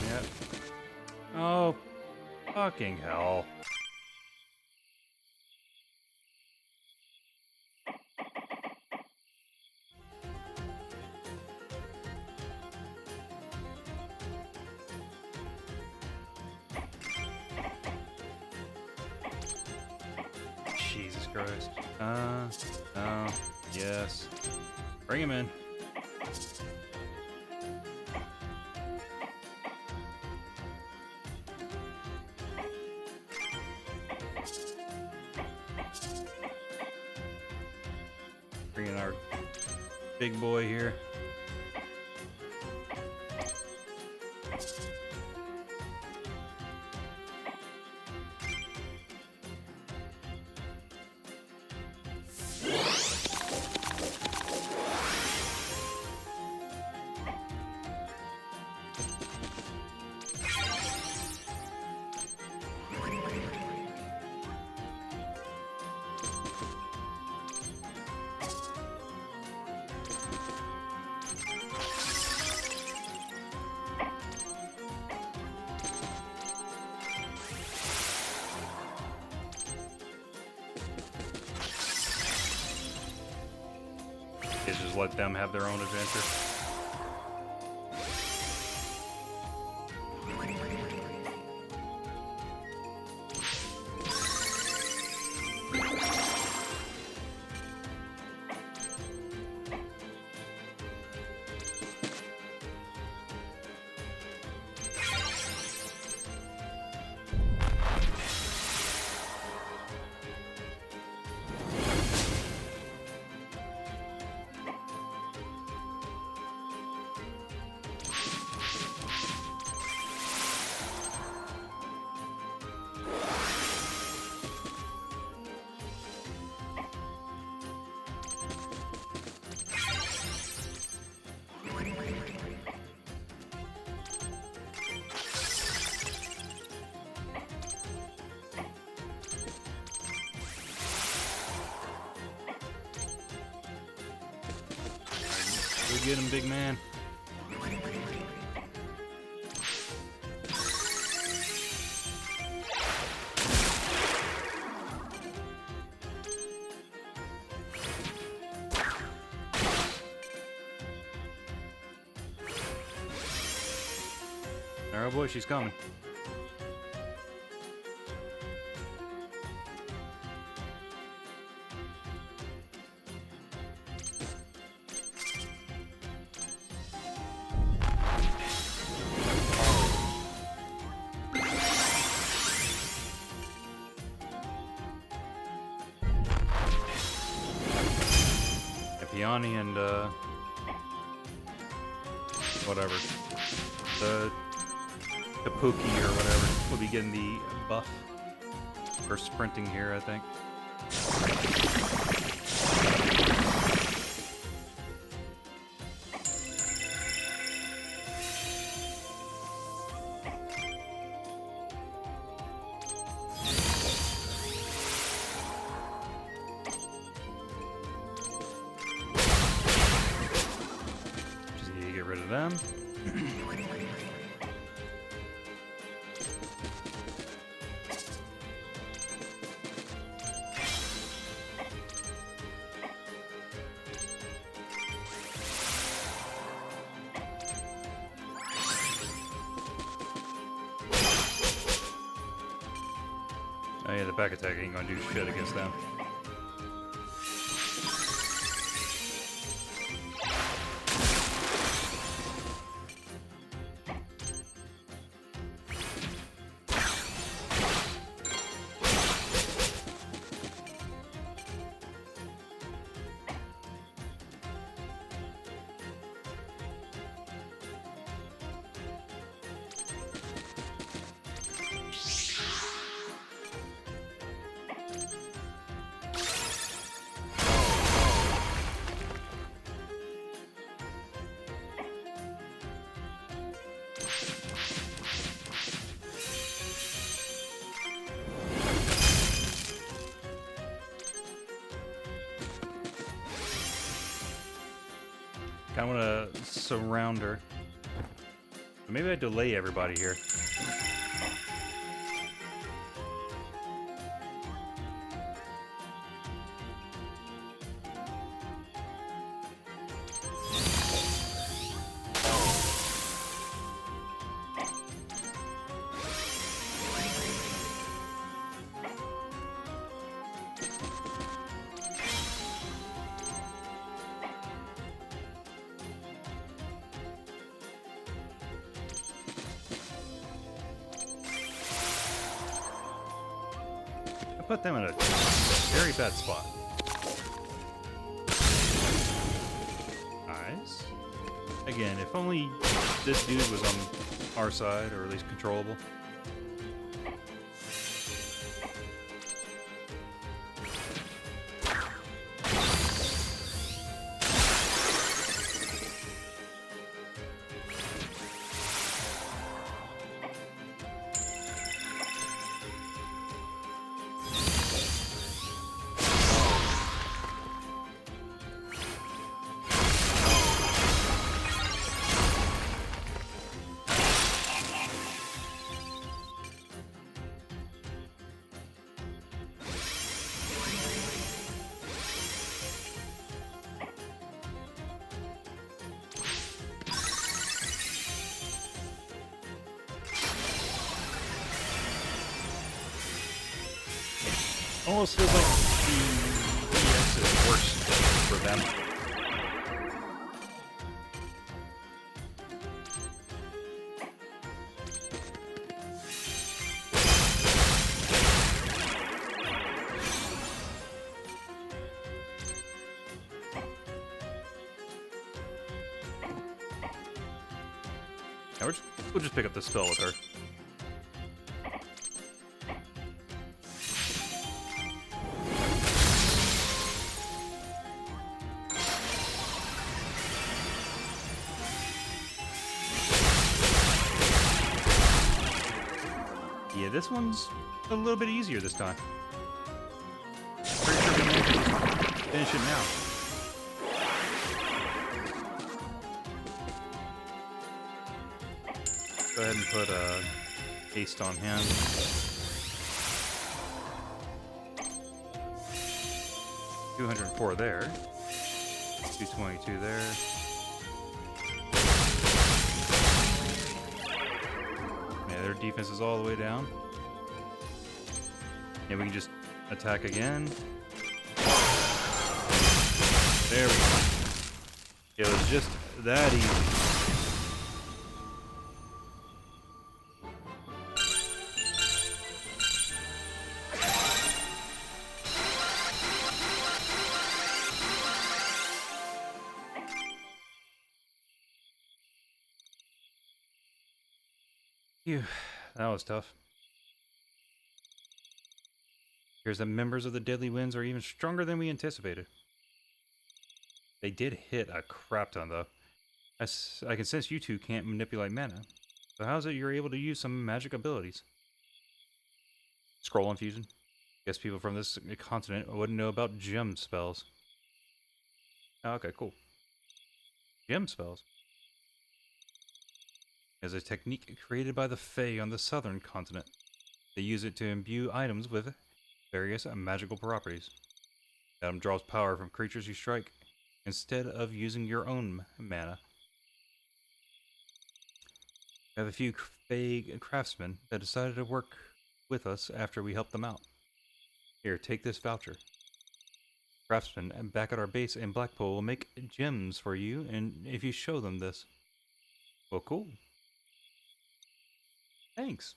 Yep. Oh, fucking hell. Jesus Christ. Oh, yes. Bring him in. Bring in our big boy here. Just let them have their own adventure. get him, big man. Oh boy, she's coming. Peony and whatever, the Kapuki or whatever will be getting the buff for sprinting here, I think. Just need to get rid of them. Oh yeah, the back attack ain't gonna do shit against them. Kinda wanna surround her. Maybe I delay everybody here. Put them in a very bad spot. Nice. Again, if only this dude was on our side, or at least controllable. Almost feels like the EX is worse for them. Now we'll just pick up the spell with her. Yeah, this one's a little bit easier this time. Pretty sure we can finish it now. Go ahead and put haste on him. 204 there. 222 there. Yeah, their defense is all the way down. And we can just attack again. There we go. It was just that easy. Phew, that was tough. Here's the members of the Deadly Winds are even stronger than we anticipated. They did hit a crap ton, though. I can sense you two can't manipulate mana. So how's it you're able to use some magic abilities? Scroll infusion. Guess people from this continent wouldn't know about gem spells. Oh, okay, cool. Gem spells is a technique created by the Fae on the southern continent. They use it to imbue items with various magical properties. The item draws power from creatures you strike instead of using your own mana. We have a few Fae craftsmen that decided to work with us after we helped them out. Here, take this voucher. Craftsmen back at our base in Blackpool will make gems for you, and if you show them this. Well, cool. Thanks.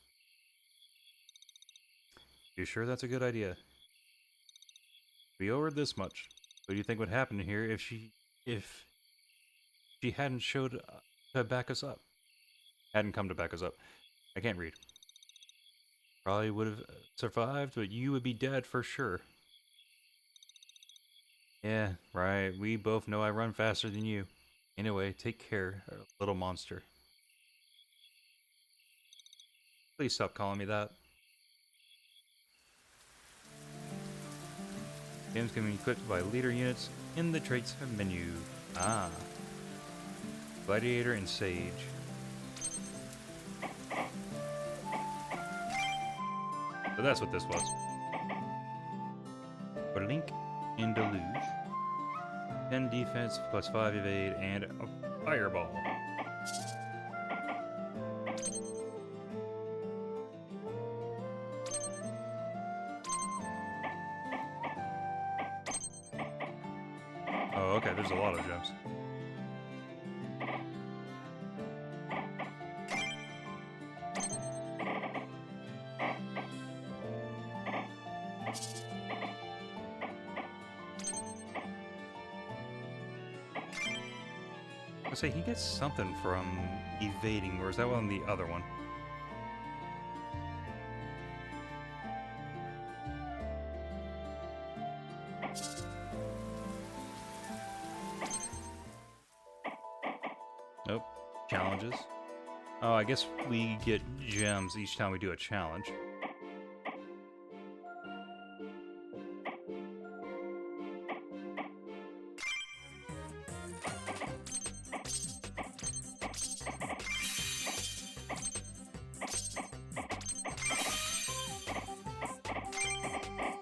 You sure that's a good idea? We owe her this much. What do you think would happen here if she hadn't showed to back us up? Hadn't come to back us up. I can't read. Probably would have survived, but you would be dead for sure. Yeah, right. We both know I run faster than you. Anyway, take care, little monster. Please stop calling me that. Games can be equipped by leader units in the traits menu. Ah. Gladiator and Sage. So that's what this was. Blink and Deluge. 10 defense plus 5 evade and a fireball. Oh, okay, there's a lot of gems. I say he gets something from evading, or is that on the other one? Nope. Challenges. Oh, I guess we get gems each time we do a challenge.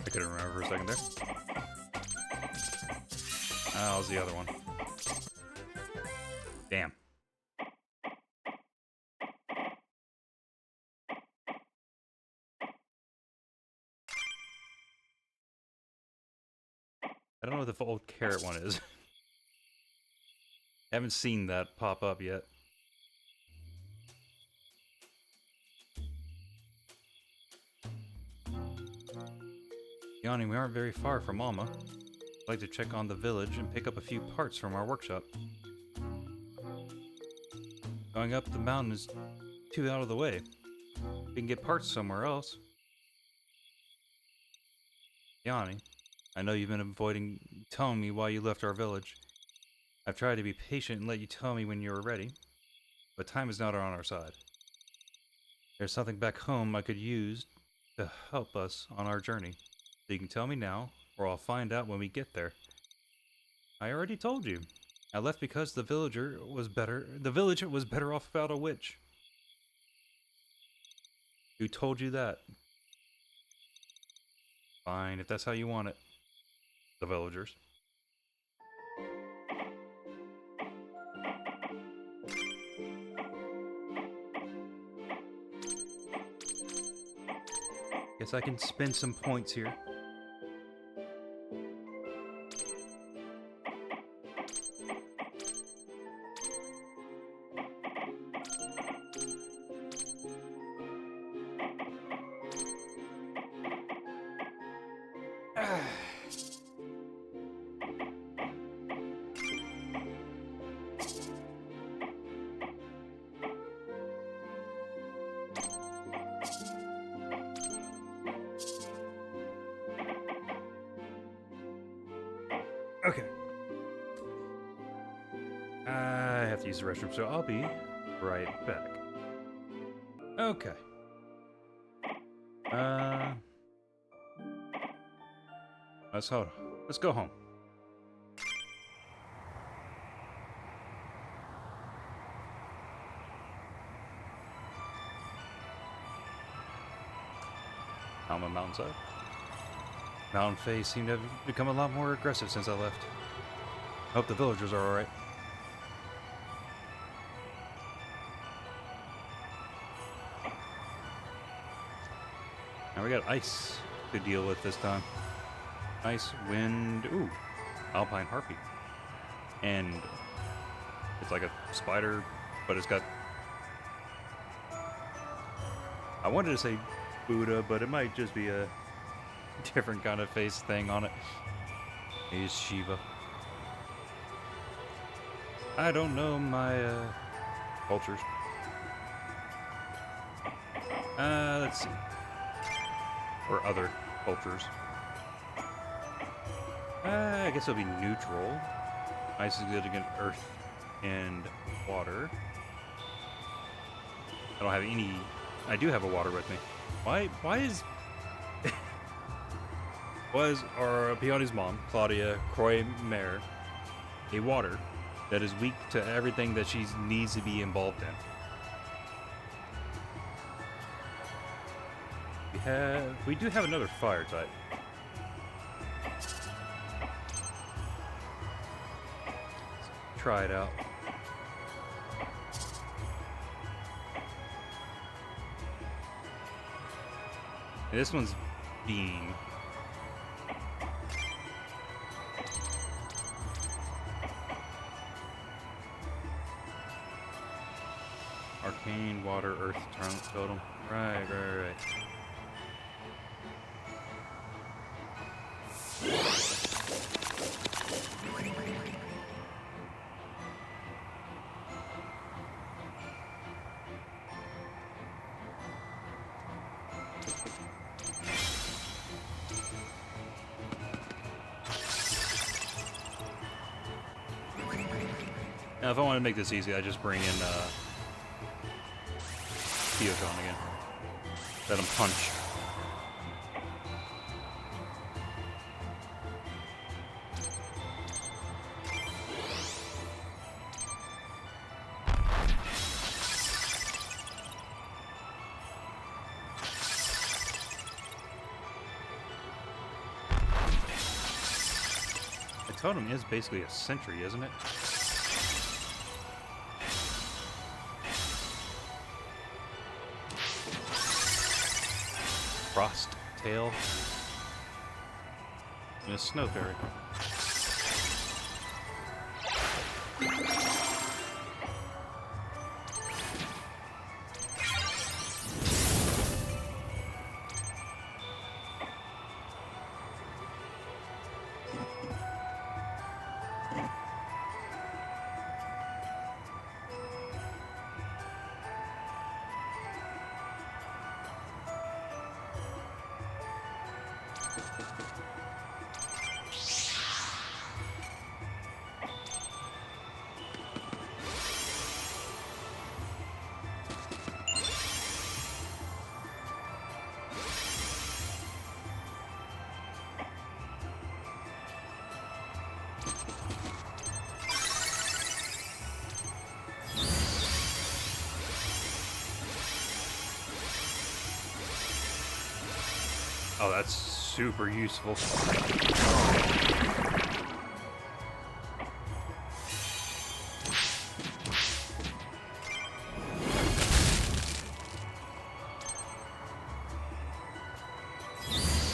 I couldn't remember for a second there. That was the other one. Damn. I don't know what the old carrot one is. Haven't seen that pop up yet. Yanni, we aren't very far from Alma. I'd like to check on the village and pick up a few parts from our workshop. Going up the mountain is too out of the way. We can get parts somewhere else. Yanni, I know you've been avoiding telling me why you left our village. I've tried to be patient and let you tell me when you're ready, but time is not on our side. There's something back home I could use to help us on our journey. So you can tell me now, or I'll find out when we get there. I already told you. I left because the village was better off without a witch. Who told you that? Fine, if that's how you want it. The villagers. Guess I can spend some points here. Okay. I have to use the restroom, so I'll be right back. Okay. Let's hold on. Let's go home. I'm on a mountainside. Mountain Fae seem to have become a lot more aggressive since I left. I hope the villagers are alright. Now we got ice to deal with this time. Ice, wind, ooh, alpine harpy. And it's like a spider, but it's got... I wanted to say Buddha, but it might just be a different kind of face thing on it. Maybe it's Shiva. I don't know my cultures. Let's see. Or other cultures. I guess it'll be neutral. Ice is good against earth and water. I don't have any... I do have a water with me. Why is... was our Peony's mom, Claudia Croix Mare, a water that is weak to everything that she needs to be involved in? We do have another fire type. Let's try it out. And this one's beam. Arcane, water, earth, totem. Right. Now, if I want to make this easy, I just bring in Theoton again. Let him punch. The totem is basically a sentry, isn't it? Frost tail and a snow fairy. Oh, that's super useful.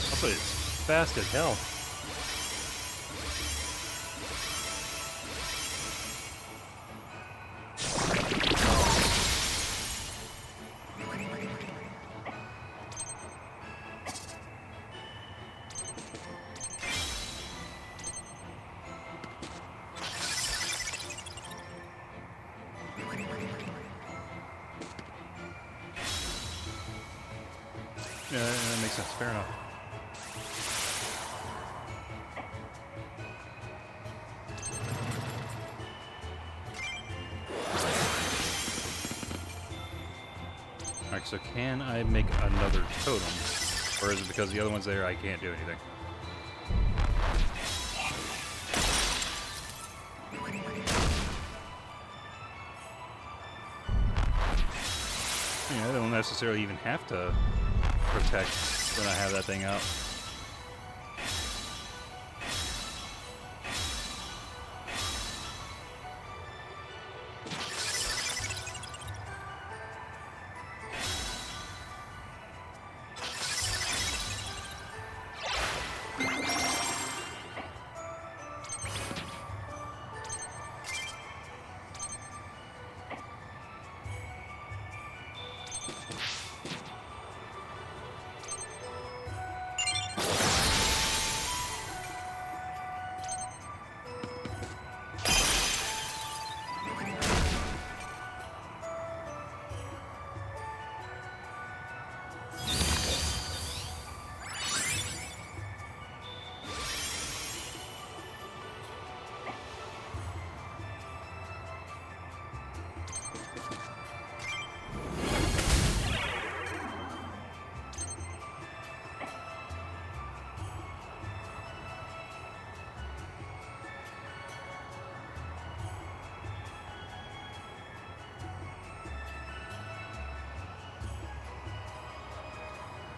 Also, it's fast as hell. Yeah, that makes sense. Fair enough. Alright, so can I make another totem? Or is it because the other one's there, I can't do anything? Yeah, I don't necessarily even have to protect when I have that thing out.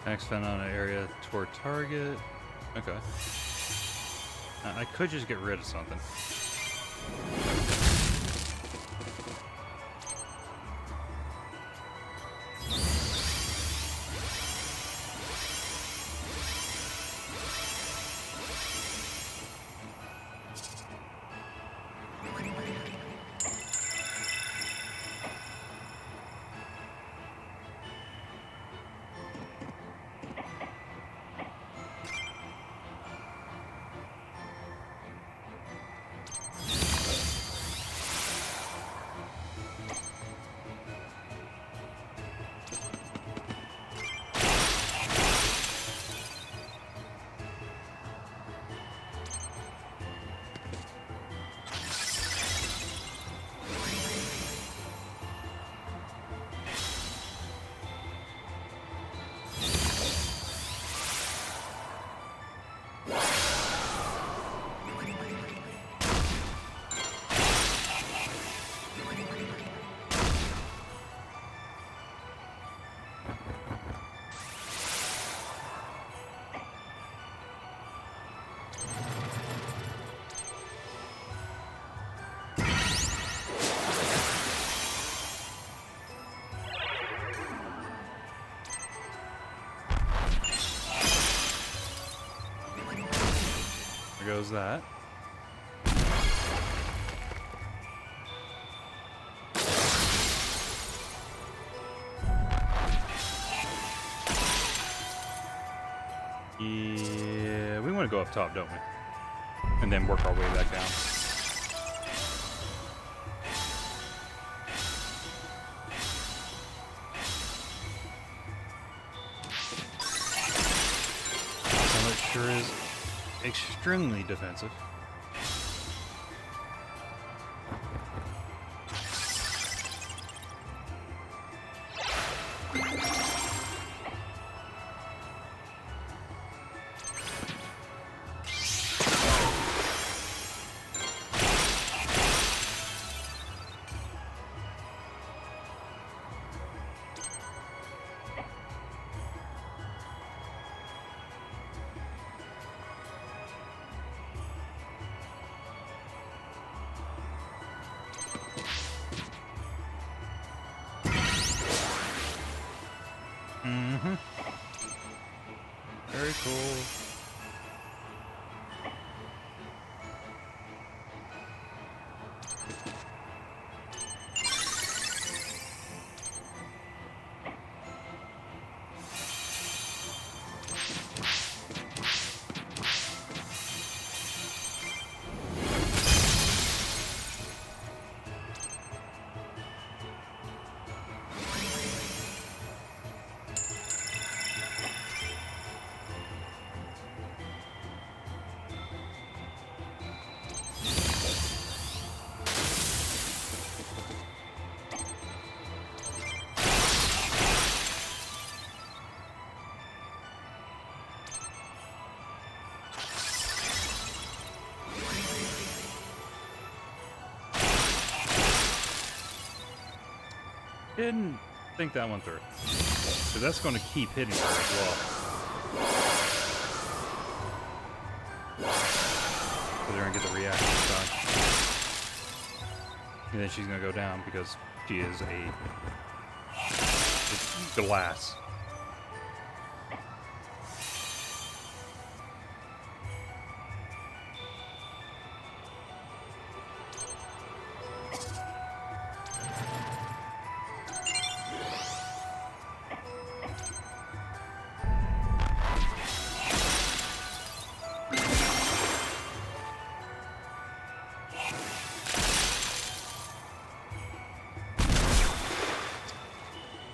Axe found on an area toward target. Okay. I could just get rid of something. There goes that. Yeah, we want to go up top, don't we? And then work our way back down. So it sure is extremely defensive. Mm-hmm. Very cool. Didn't think that one through. So that's going to keep hitting her as well. So they're going to get the reaction time. And then she's going to go down because she is a glass.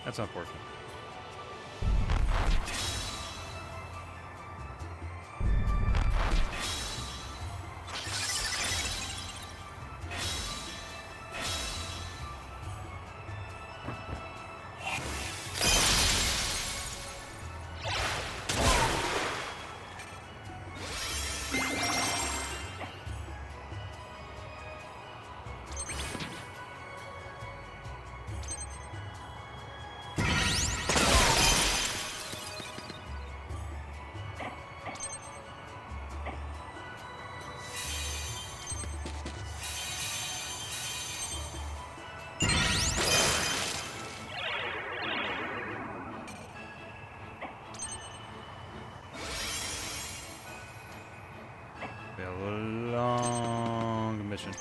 That's unfortunate. Be a long mission.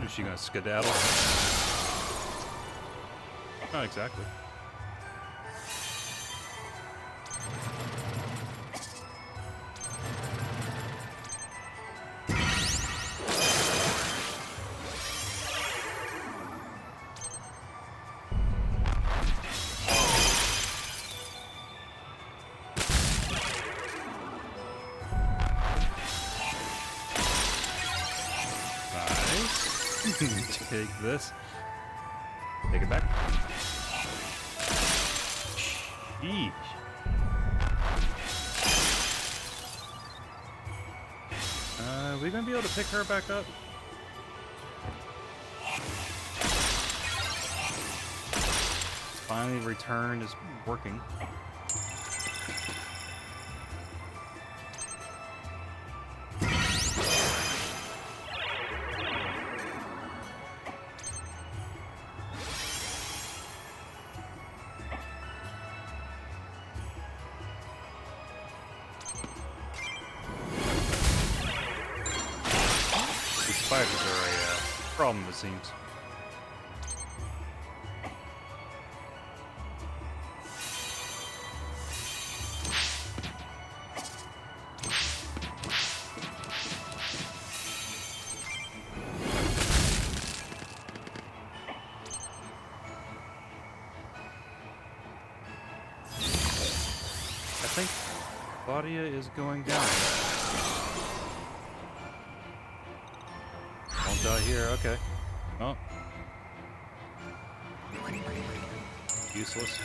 Is she gonna skedaddle? Not exactly. Take this. Take it back. Sheesh. Are we gonna be able to pick her back up? Finally returned is working. Spiders are a problem, it seems. think Claudia is going down. Won't die here, okay. Oh. Useless.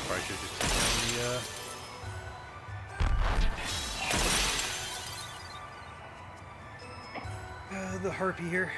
Probably should just take down the harpy here.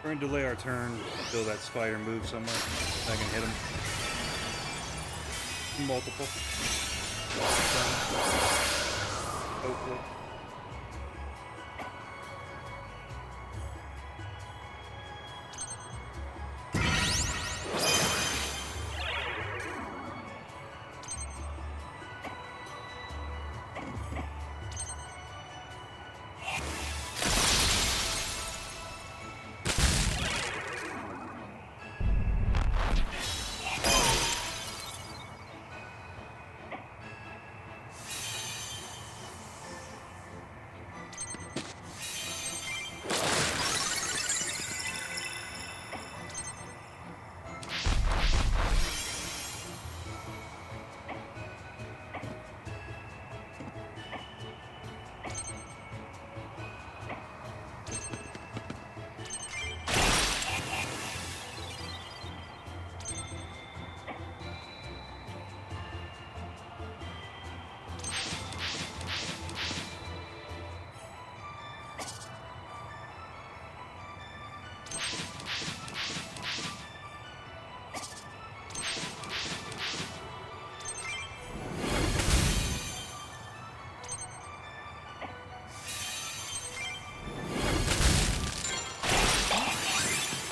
We're going to delay our turn until that spider moves somewhere. I can hit him. Multiple. Hopefully.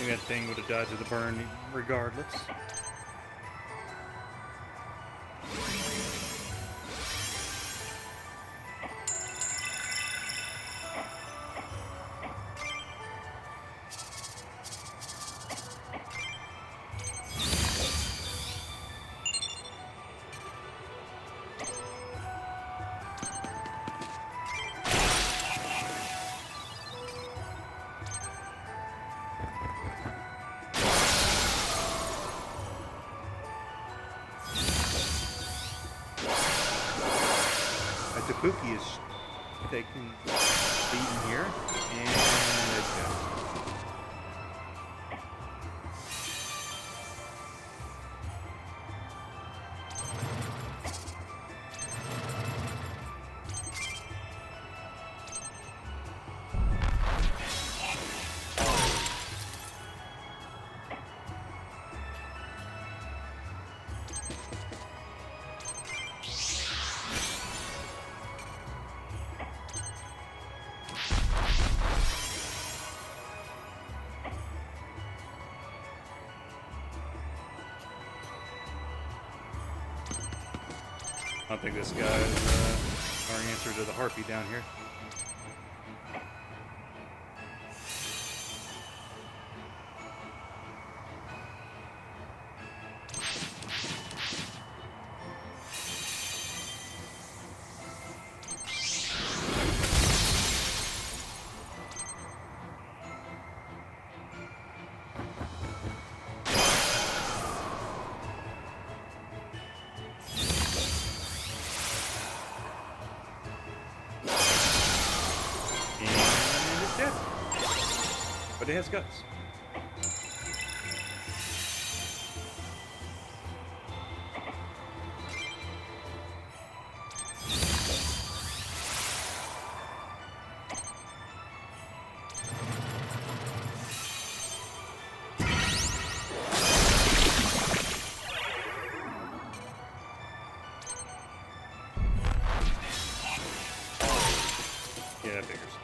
That thing would have died to the burn regardless. Pookie is taking beaten here, and it's down. I don't think this guy is our answer to the harpy down here. it has guts. Yeah, that figures.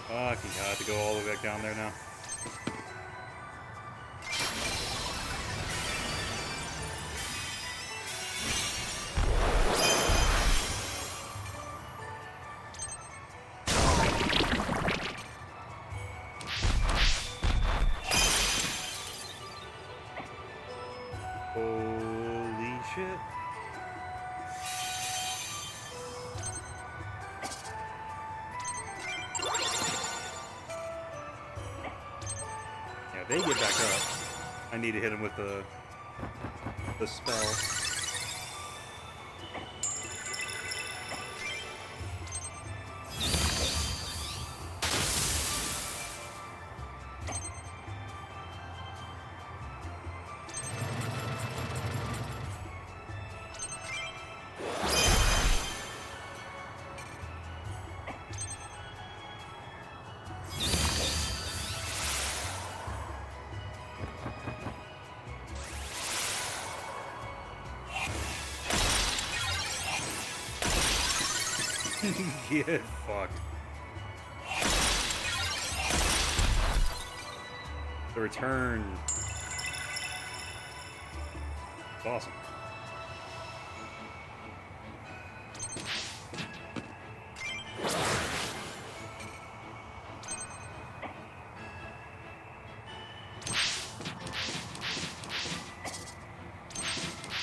Fucking god, to go all the way back down there now. Holy shit. Yeah, they get back up. I need to hit him with the spell. Get fucked. The return. It's awesome.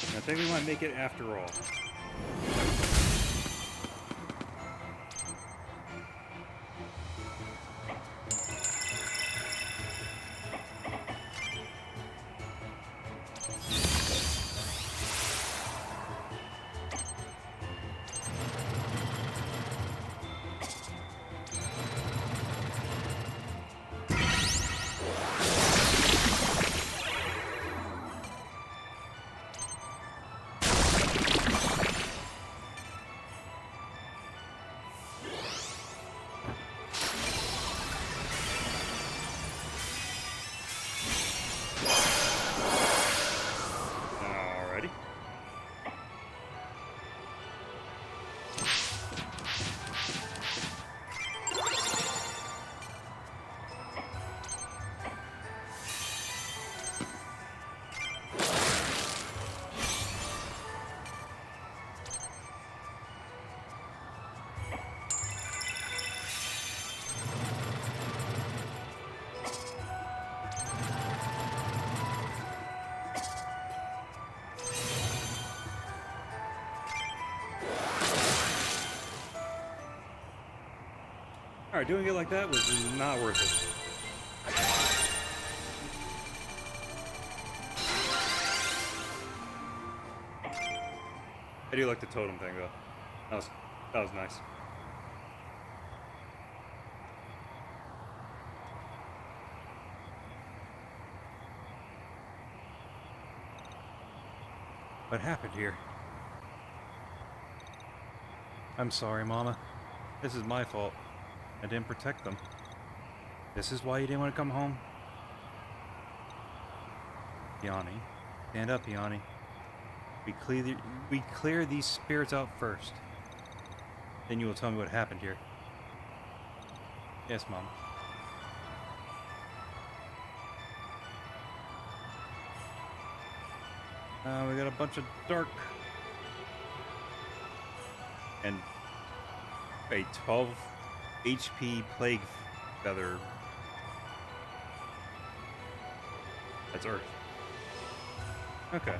I think we might make it after all. Alrighty. Alright, doing it like that was not worth it. I do like the totem thing though. That was nice. What happened here? I'm sorry, Mama. This is my fault. I didn't protect them. This is why you didn't want to come home? Yanni. Stand up, Yanni. We clear these spirits out first. Then you will tell me what happened here. Yes, Mom. We got a bunch of dark and a 12 HP plague feather. That's Earth. Okay.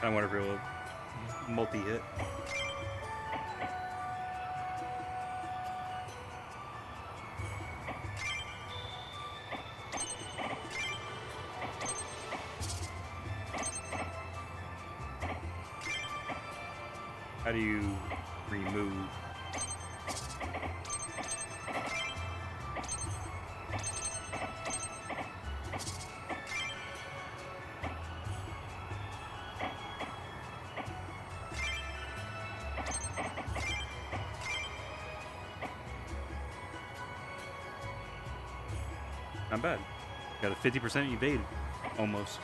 I wonder if it will multi-hit. How do you remove? Not bad. Got a 50% evade, almost.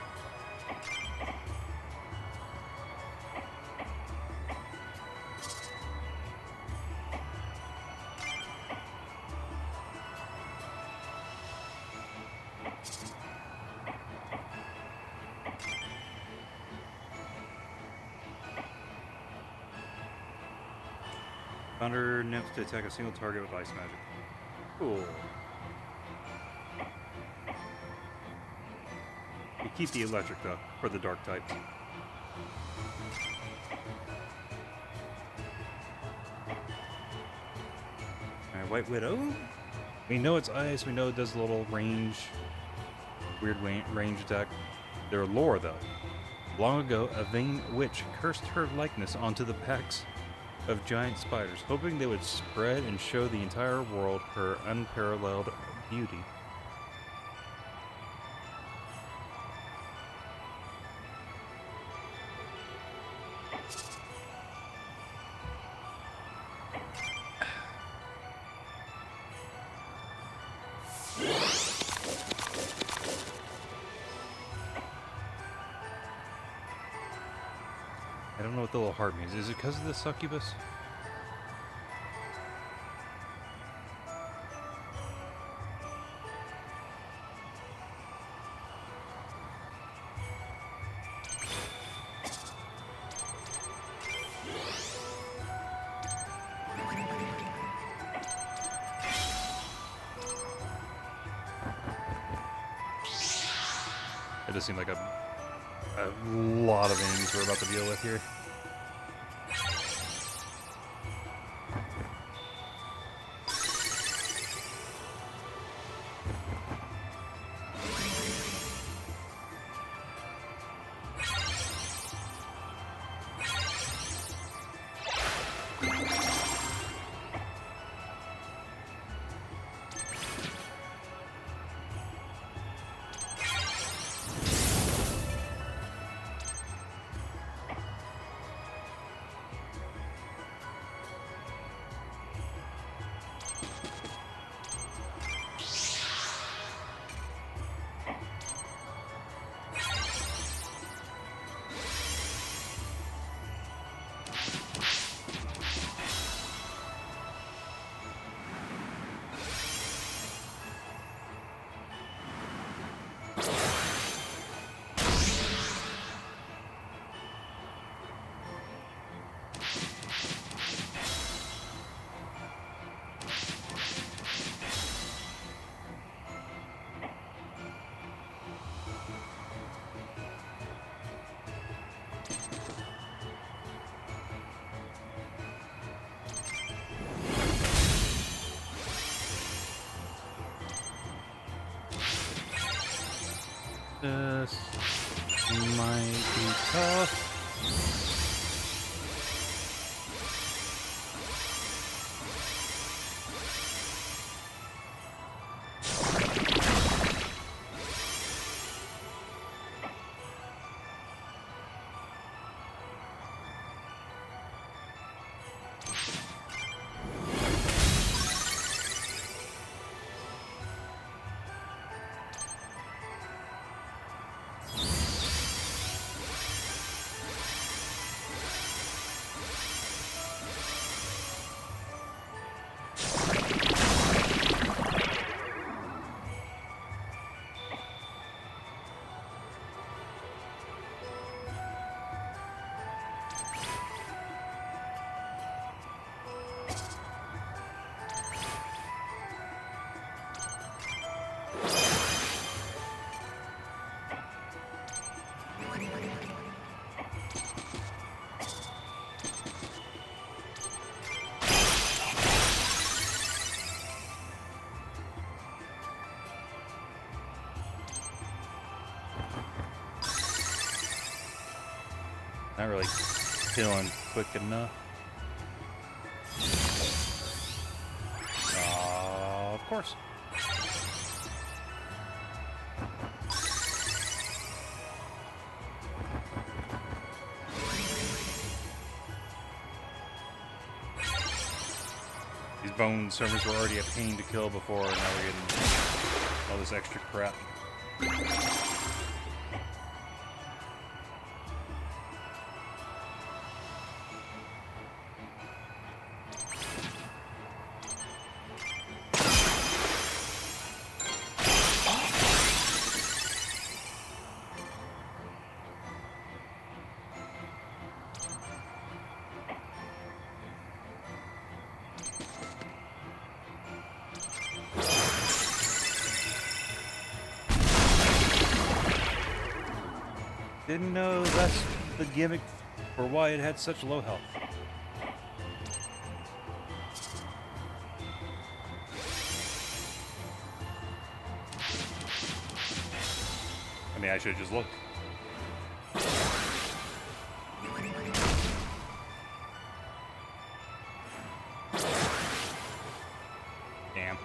Thunder nymph to attack a single target with ice magic. Cool. You keep the electric though, for the dark types. Alright, White Widow. We know it's ice, we know it does a little range, weird range attack. Their lore though. Long ago, a vain witch cursed her likeness onto the backs of giant spiders, hoping they would spread and show the entire world her unparalleled beauty. I don't know what the little heart means. Is it because of the succubus? It does seem like a lot of enemies we're about to deal with here. This might be tough. Not really killing quick enough. Of course. These bone servers were already a pain to kill before, and now we're getting all this extra crap. Didn't know that's the gimmick for why it had such low health. I mean, I should have just looked. Damn.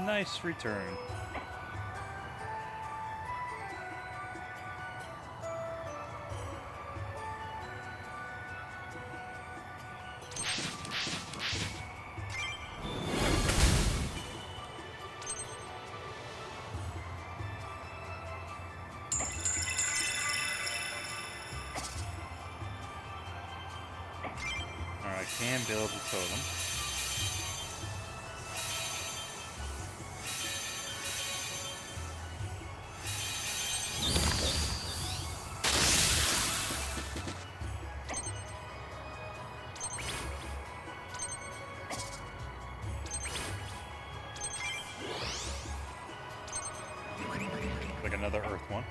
Nice return. Alright, can build a totem. Like another earth one.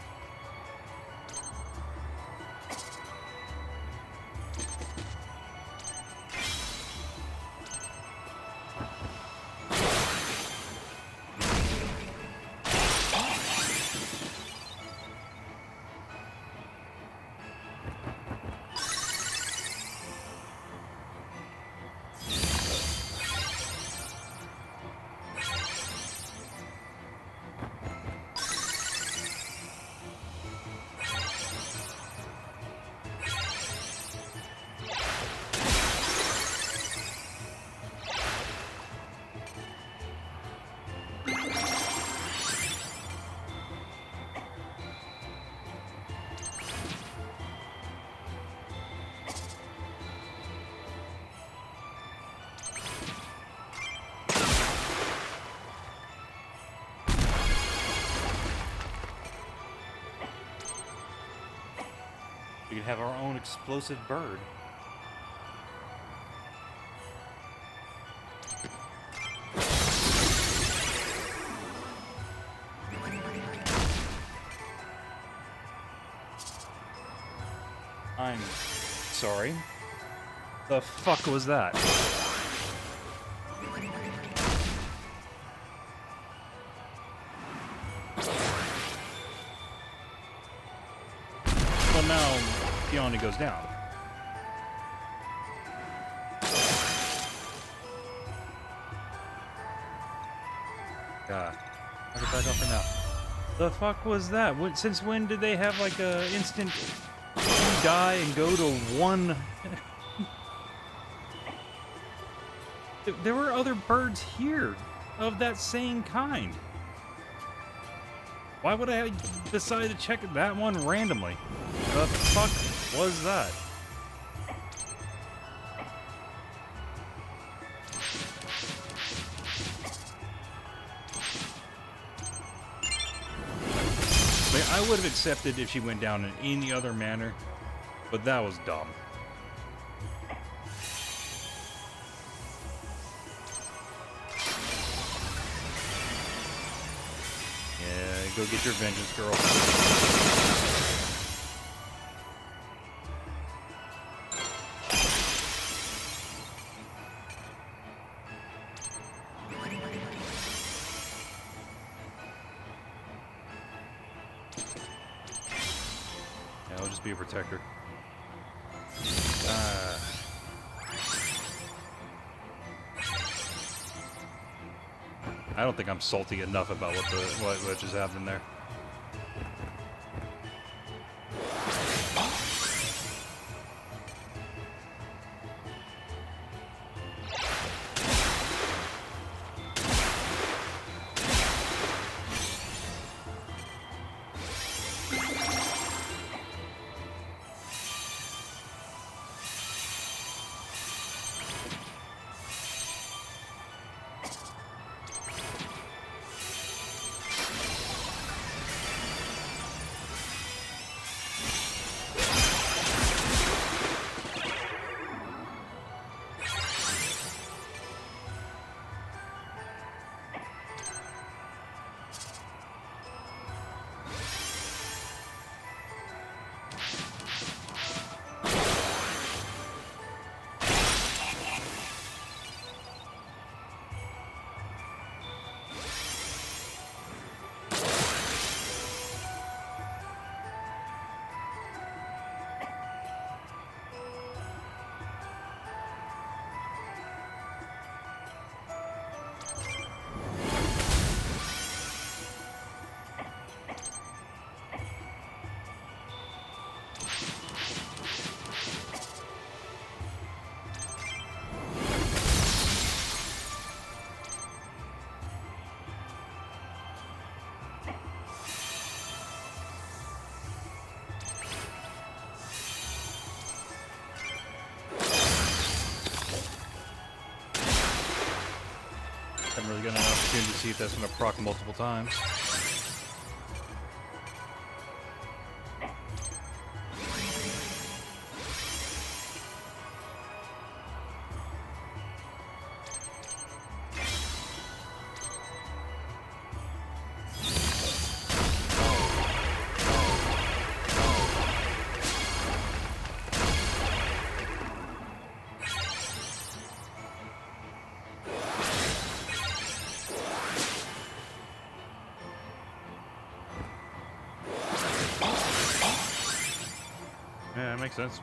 We can have our own explosive bird. I'm sorry. The fuck was that? Well, now Peony goes down. God. I'll get back up for now. The fuck was that? Since when did they have like a instant die and go to one? There were other birds here of that same kind. Why would I decide to check that one randomly? The fuck was that? would have accepted if she went down in any other manner, but that was dumb. Yeah, go get your vengeance, girl. Yeah, I'll just be a protector. I don't think I'm salty enough about what just happened there. Haven't really got an opportunity to see if that's going to proc multiple times. Yeah, that makes sense.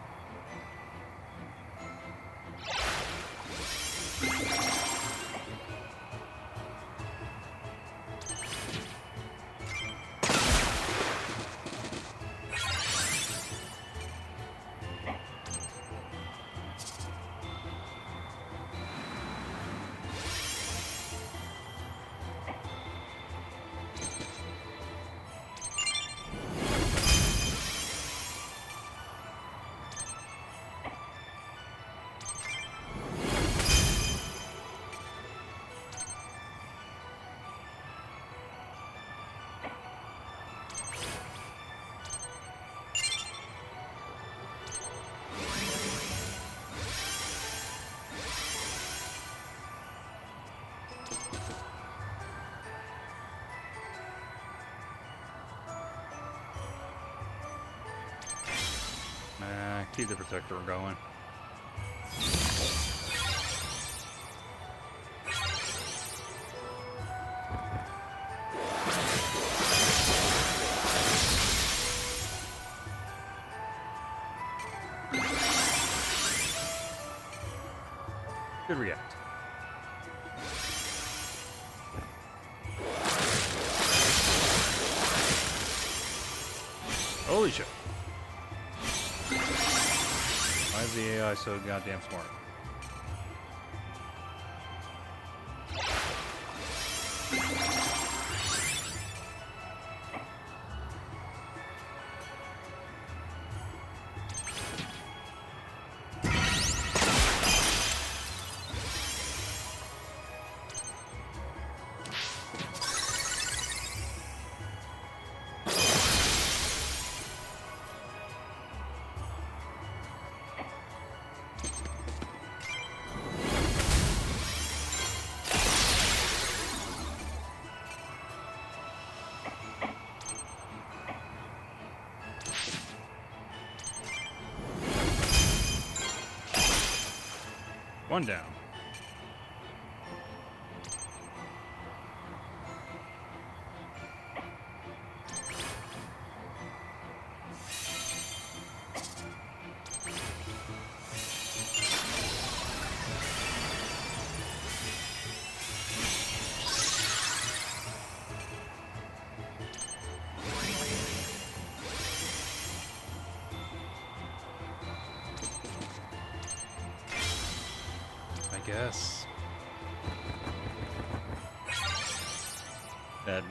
Keep the protector going. Good react. Holy shit. Why is the AI so goddamn smart? One down. Guess that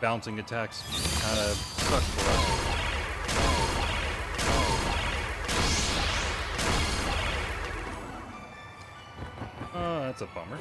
bouncing attacks kind of suck for us. Oh, that's a bummer.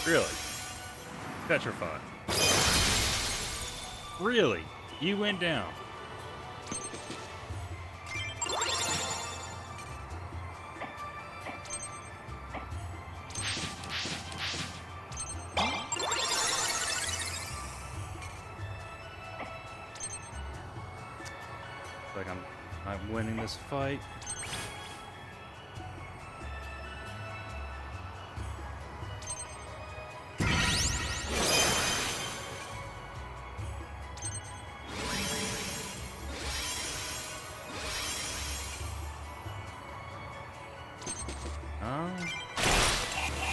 Really? Petrified. Really? You went down. Like I'm winning this fight.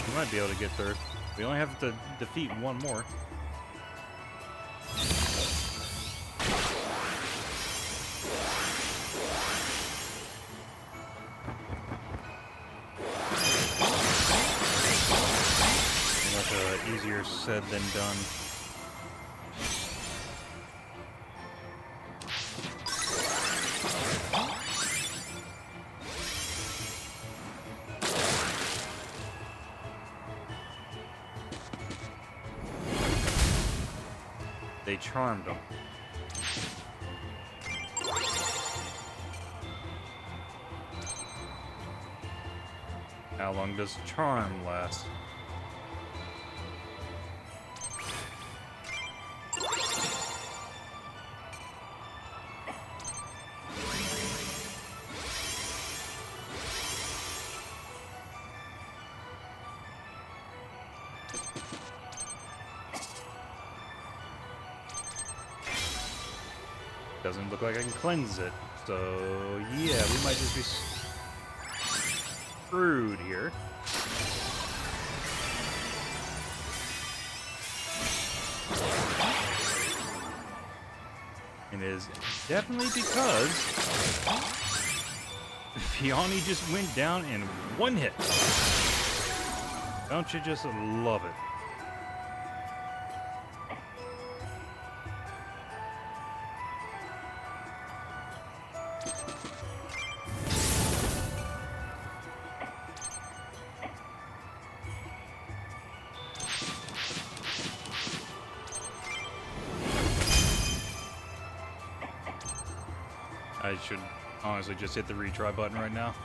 We might be able to get third. We only have to defeat one more. Much easier said than done. They charmed him. How long does charm last? Doesn't look like I can cleanse it, so yeah, we might just be screwed here. And it is definitely because Peony just went down in one hit. Don't you just love it? I should honestly just hit the retry button right now.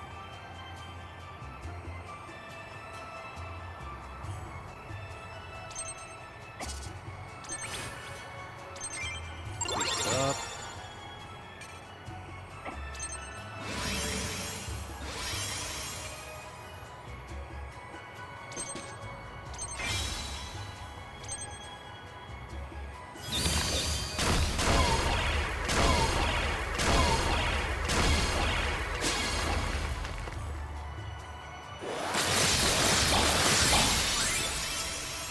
Up.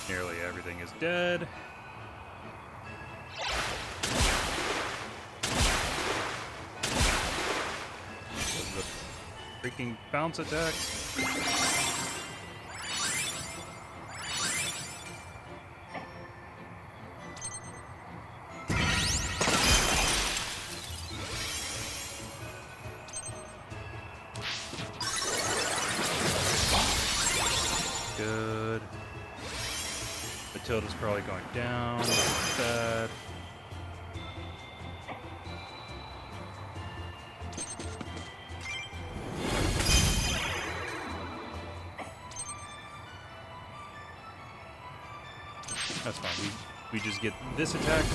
Nearly everything is dead. The freaking bounce attacks. good. Matilda's probably going down. That's bad. That's fine. We just get this attack.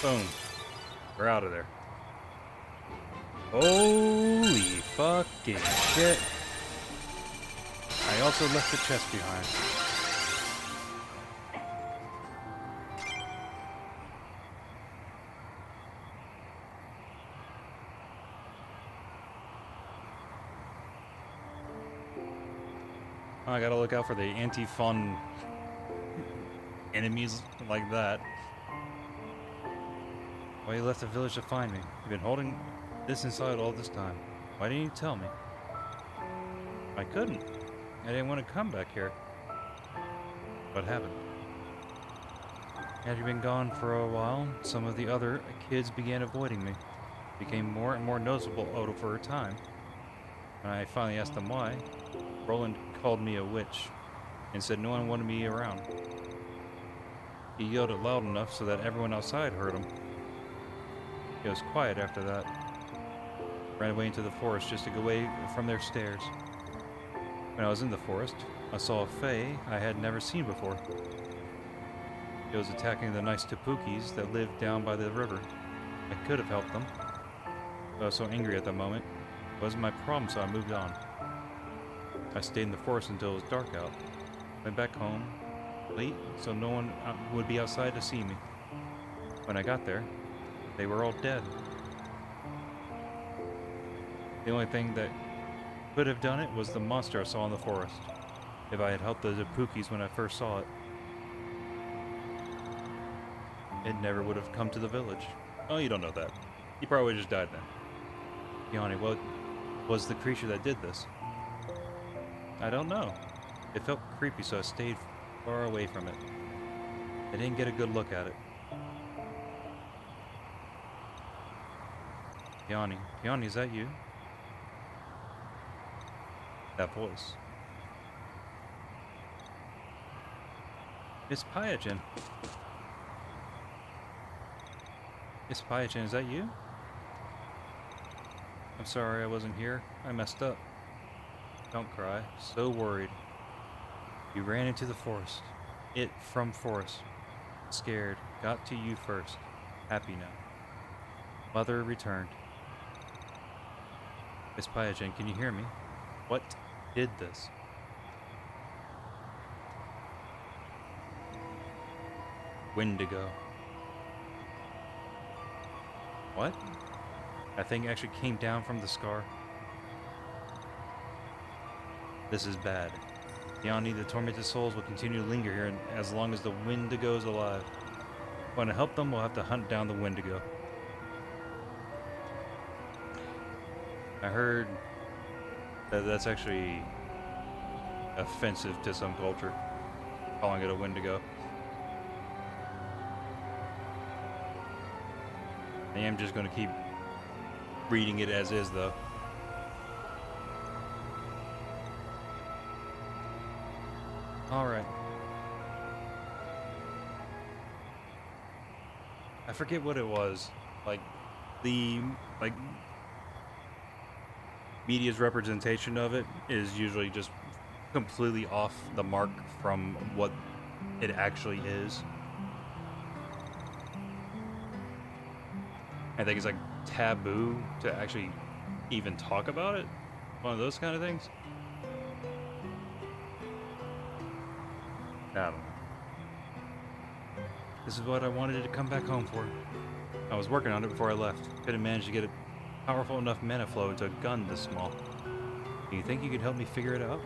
Boom. We're out of there. Holy fucking shit. I also left the chest behind. I gotta look out for the anti-fun enemies like that. Why you left the village to find me? You've been holding this inside all this time. Why didn't you tell me? I couldn't. I didn't want to come back here. What happened? After you've been gone for a while, some of the other kids began avoiding me. Became more and more noticeable over time. When I finally asked them why, Roland called me a witch and said no one wanted me around. He yelled it loud enough so that everyone outside heard him. It was quiet after that. Ran away into the forest just to go away from their stares. When I was in the forest, I saw a Fae I had never seen before. It was attacking the nice Tapukis that lived down by the river. I could have helped them, but I was so angry at the moment. It wasn't my problem, so I moved on. I stayed in the forest until it was dark out. Went back home late, so no one would be outside to see me. When I got there, they were all dead. The only thing that could have done it was the monster I saw in the forest. If I had helped the Tapukis when I first saw it, it never would have come to the village. Oh, you don't know that. He probably just died then. Yanni, what was the creature that did this? I don't know. It felt creepy, so I stayed far away from it. I didn't get a good look at it. Yanni, is that you? That voice. It's Pyachin. It's Pyachin, is that you? I'm sorry I wasn't here. I messed up. Don't cry. So worried. You ran into the forest. It from forest. Scared. Got to you first. Happy now. Mother returned. Miss Pyachin, can you hear me? What did this? Wendigo. What? That thing actually came down from the scar? This is bad. Yanni, the tormented souls will continue to linger here as long as the Wendigo is alive. If we want to help them, we'll have to hunt down the Wendigo. I heard that that's actually offensive to some culture, calling it a Wendigo. I am just going to keep reading it as is, though. Alright. I forget what it was. Like, media's representation of it is usually just completely off the mark from what it actually is. I think it's like taboo to actually even talk about it. One of those kind of things. I don't know. This is what I wanted to come back home for. I was working on it before I left. Couldn't manage to get a powerful enough mana flow into a gun this small. Do you think you could help me figure it out?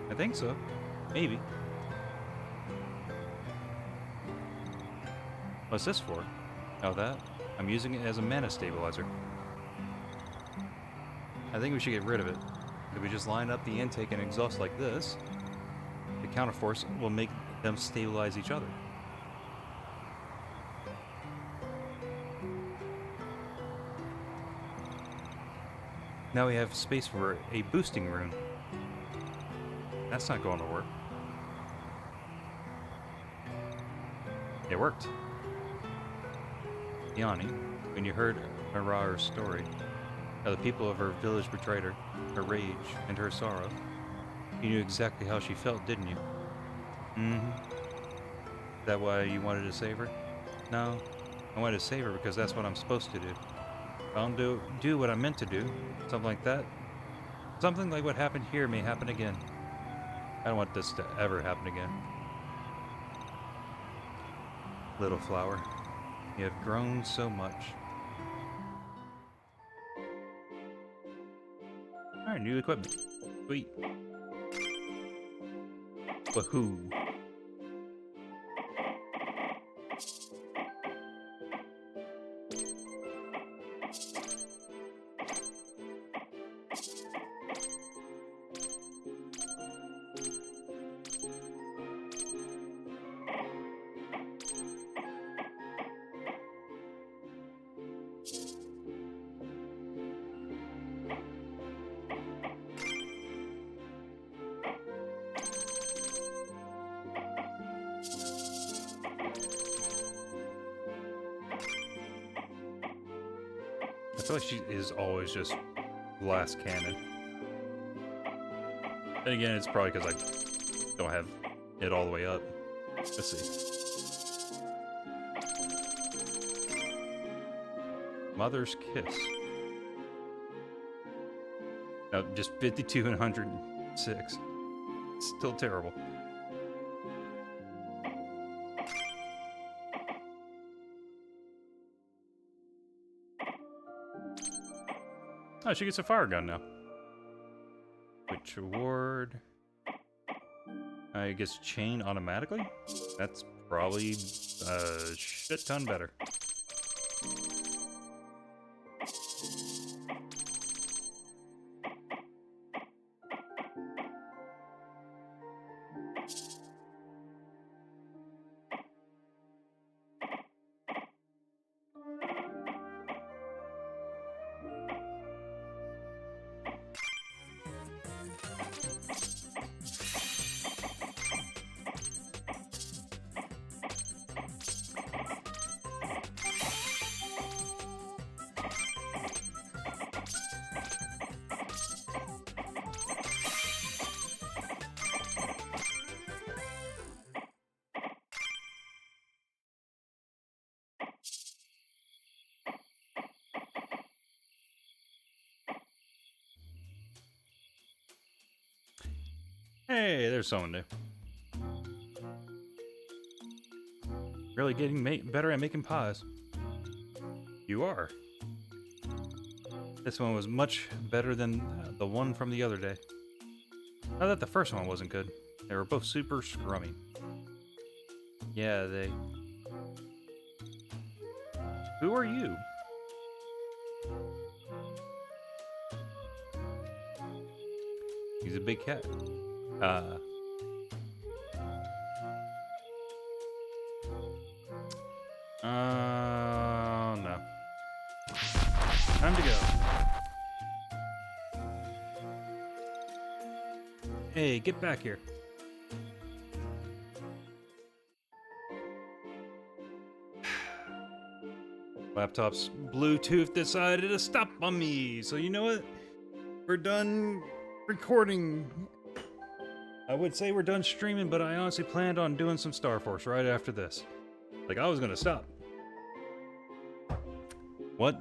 I think so. Maybe. What's this for? Oh, that? I'm using it as a mana stabilizer. I think we should get rid of it. If we just line up the intake and exhaust like this, the counterforce will make them stabilize each other. Now we have space for a boosting rune. That's not going to work. It worked. Yanni, when you heard Mira's story, how the people of her village betrayed her rage, and her sorrow, you knew exactly how she felt, didn't you? Mm-hmm. Is that why you wanted to save her? No, I wanted to save her because that's what I'm supposed to do. If I don't do what I'm meant to do, something like that, something like what happened here may happen again. I don't want this to ever happen again. Little flower, you have grown so much. Alright, new equipment. Sweet. Wahoo. I feel like she is always just glass cannon. And again, it's probably because I don't have it all the way up. Let's see. Mother's Kiss. No, just 52 and 106. Still terrible. Oh, she gets a fire gun now. Which award? I guess chain automatically? That's probably a shit ton better. Hey, there's someone new. Really getting better at making pies. You are. This one was much better than the one from the other day. Not that the first one wasn't good. They were both super scrummy. Yeah, they... Who are you? He's a big cat. No. Time to go. Hey, get back here. Laptop's Bluetooth decided to stop on me, so you know what? We're done recording. I would say we're done streaming, but I honestly planned on doing some Star Force right after this. Like, I was gonna stop. What?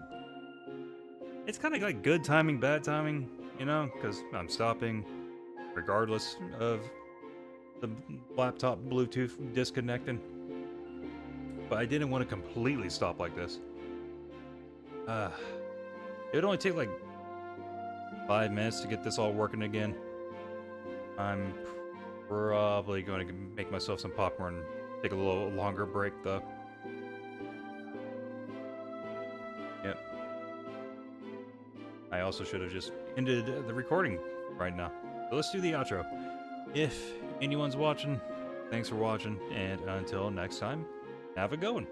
It's kind of like good timing, bad timing, you know? Because I'm stopping regardless of the laptop Bluetooth disconnecting. But I didn't want to completely stop like this. It would only take like 5 minutes to get this all working again. I'm probably going to make myself some popcorn and take a little longer break though. Yep. I also should have just ended the recording right now. So let's do the outro. If anyone's watching, thanks for watching, and until next time, have a good one.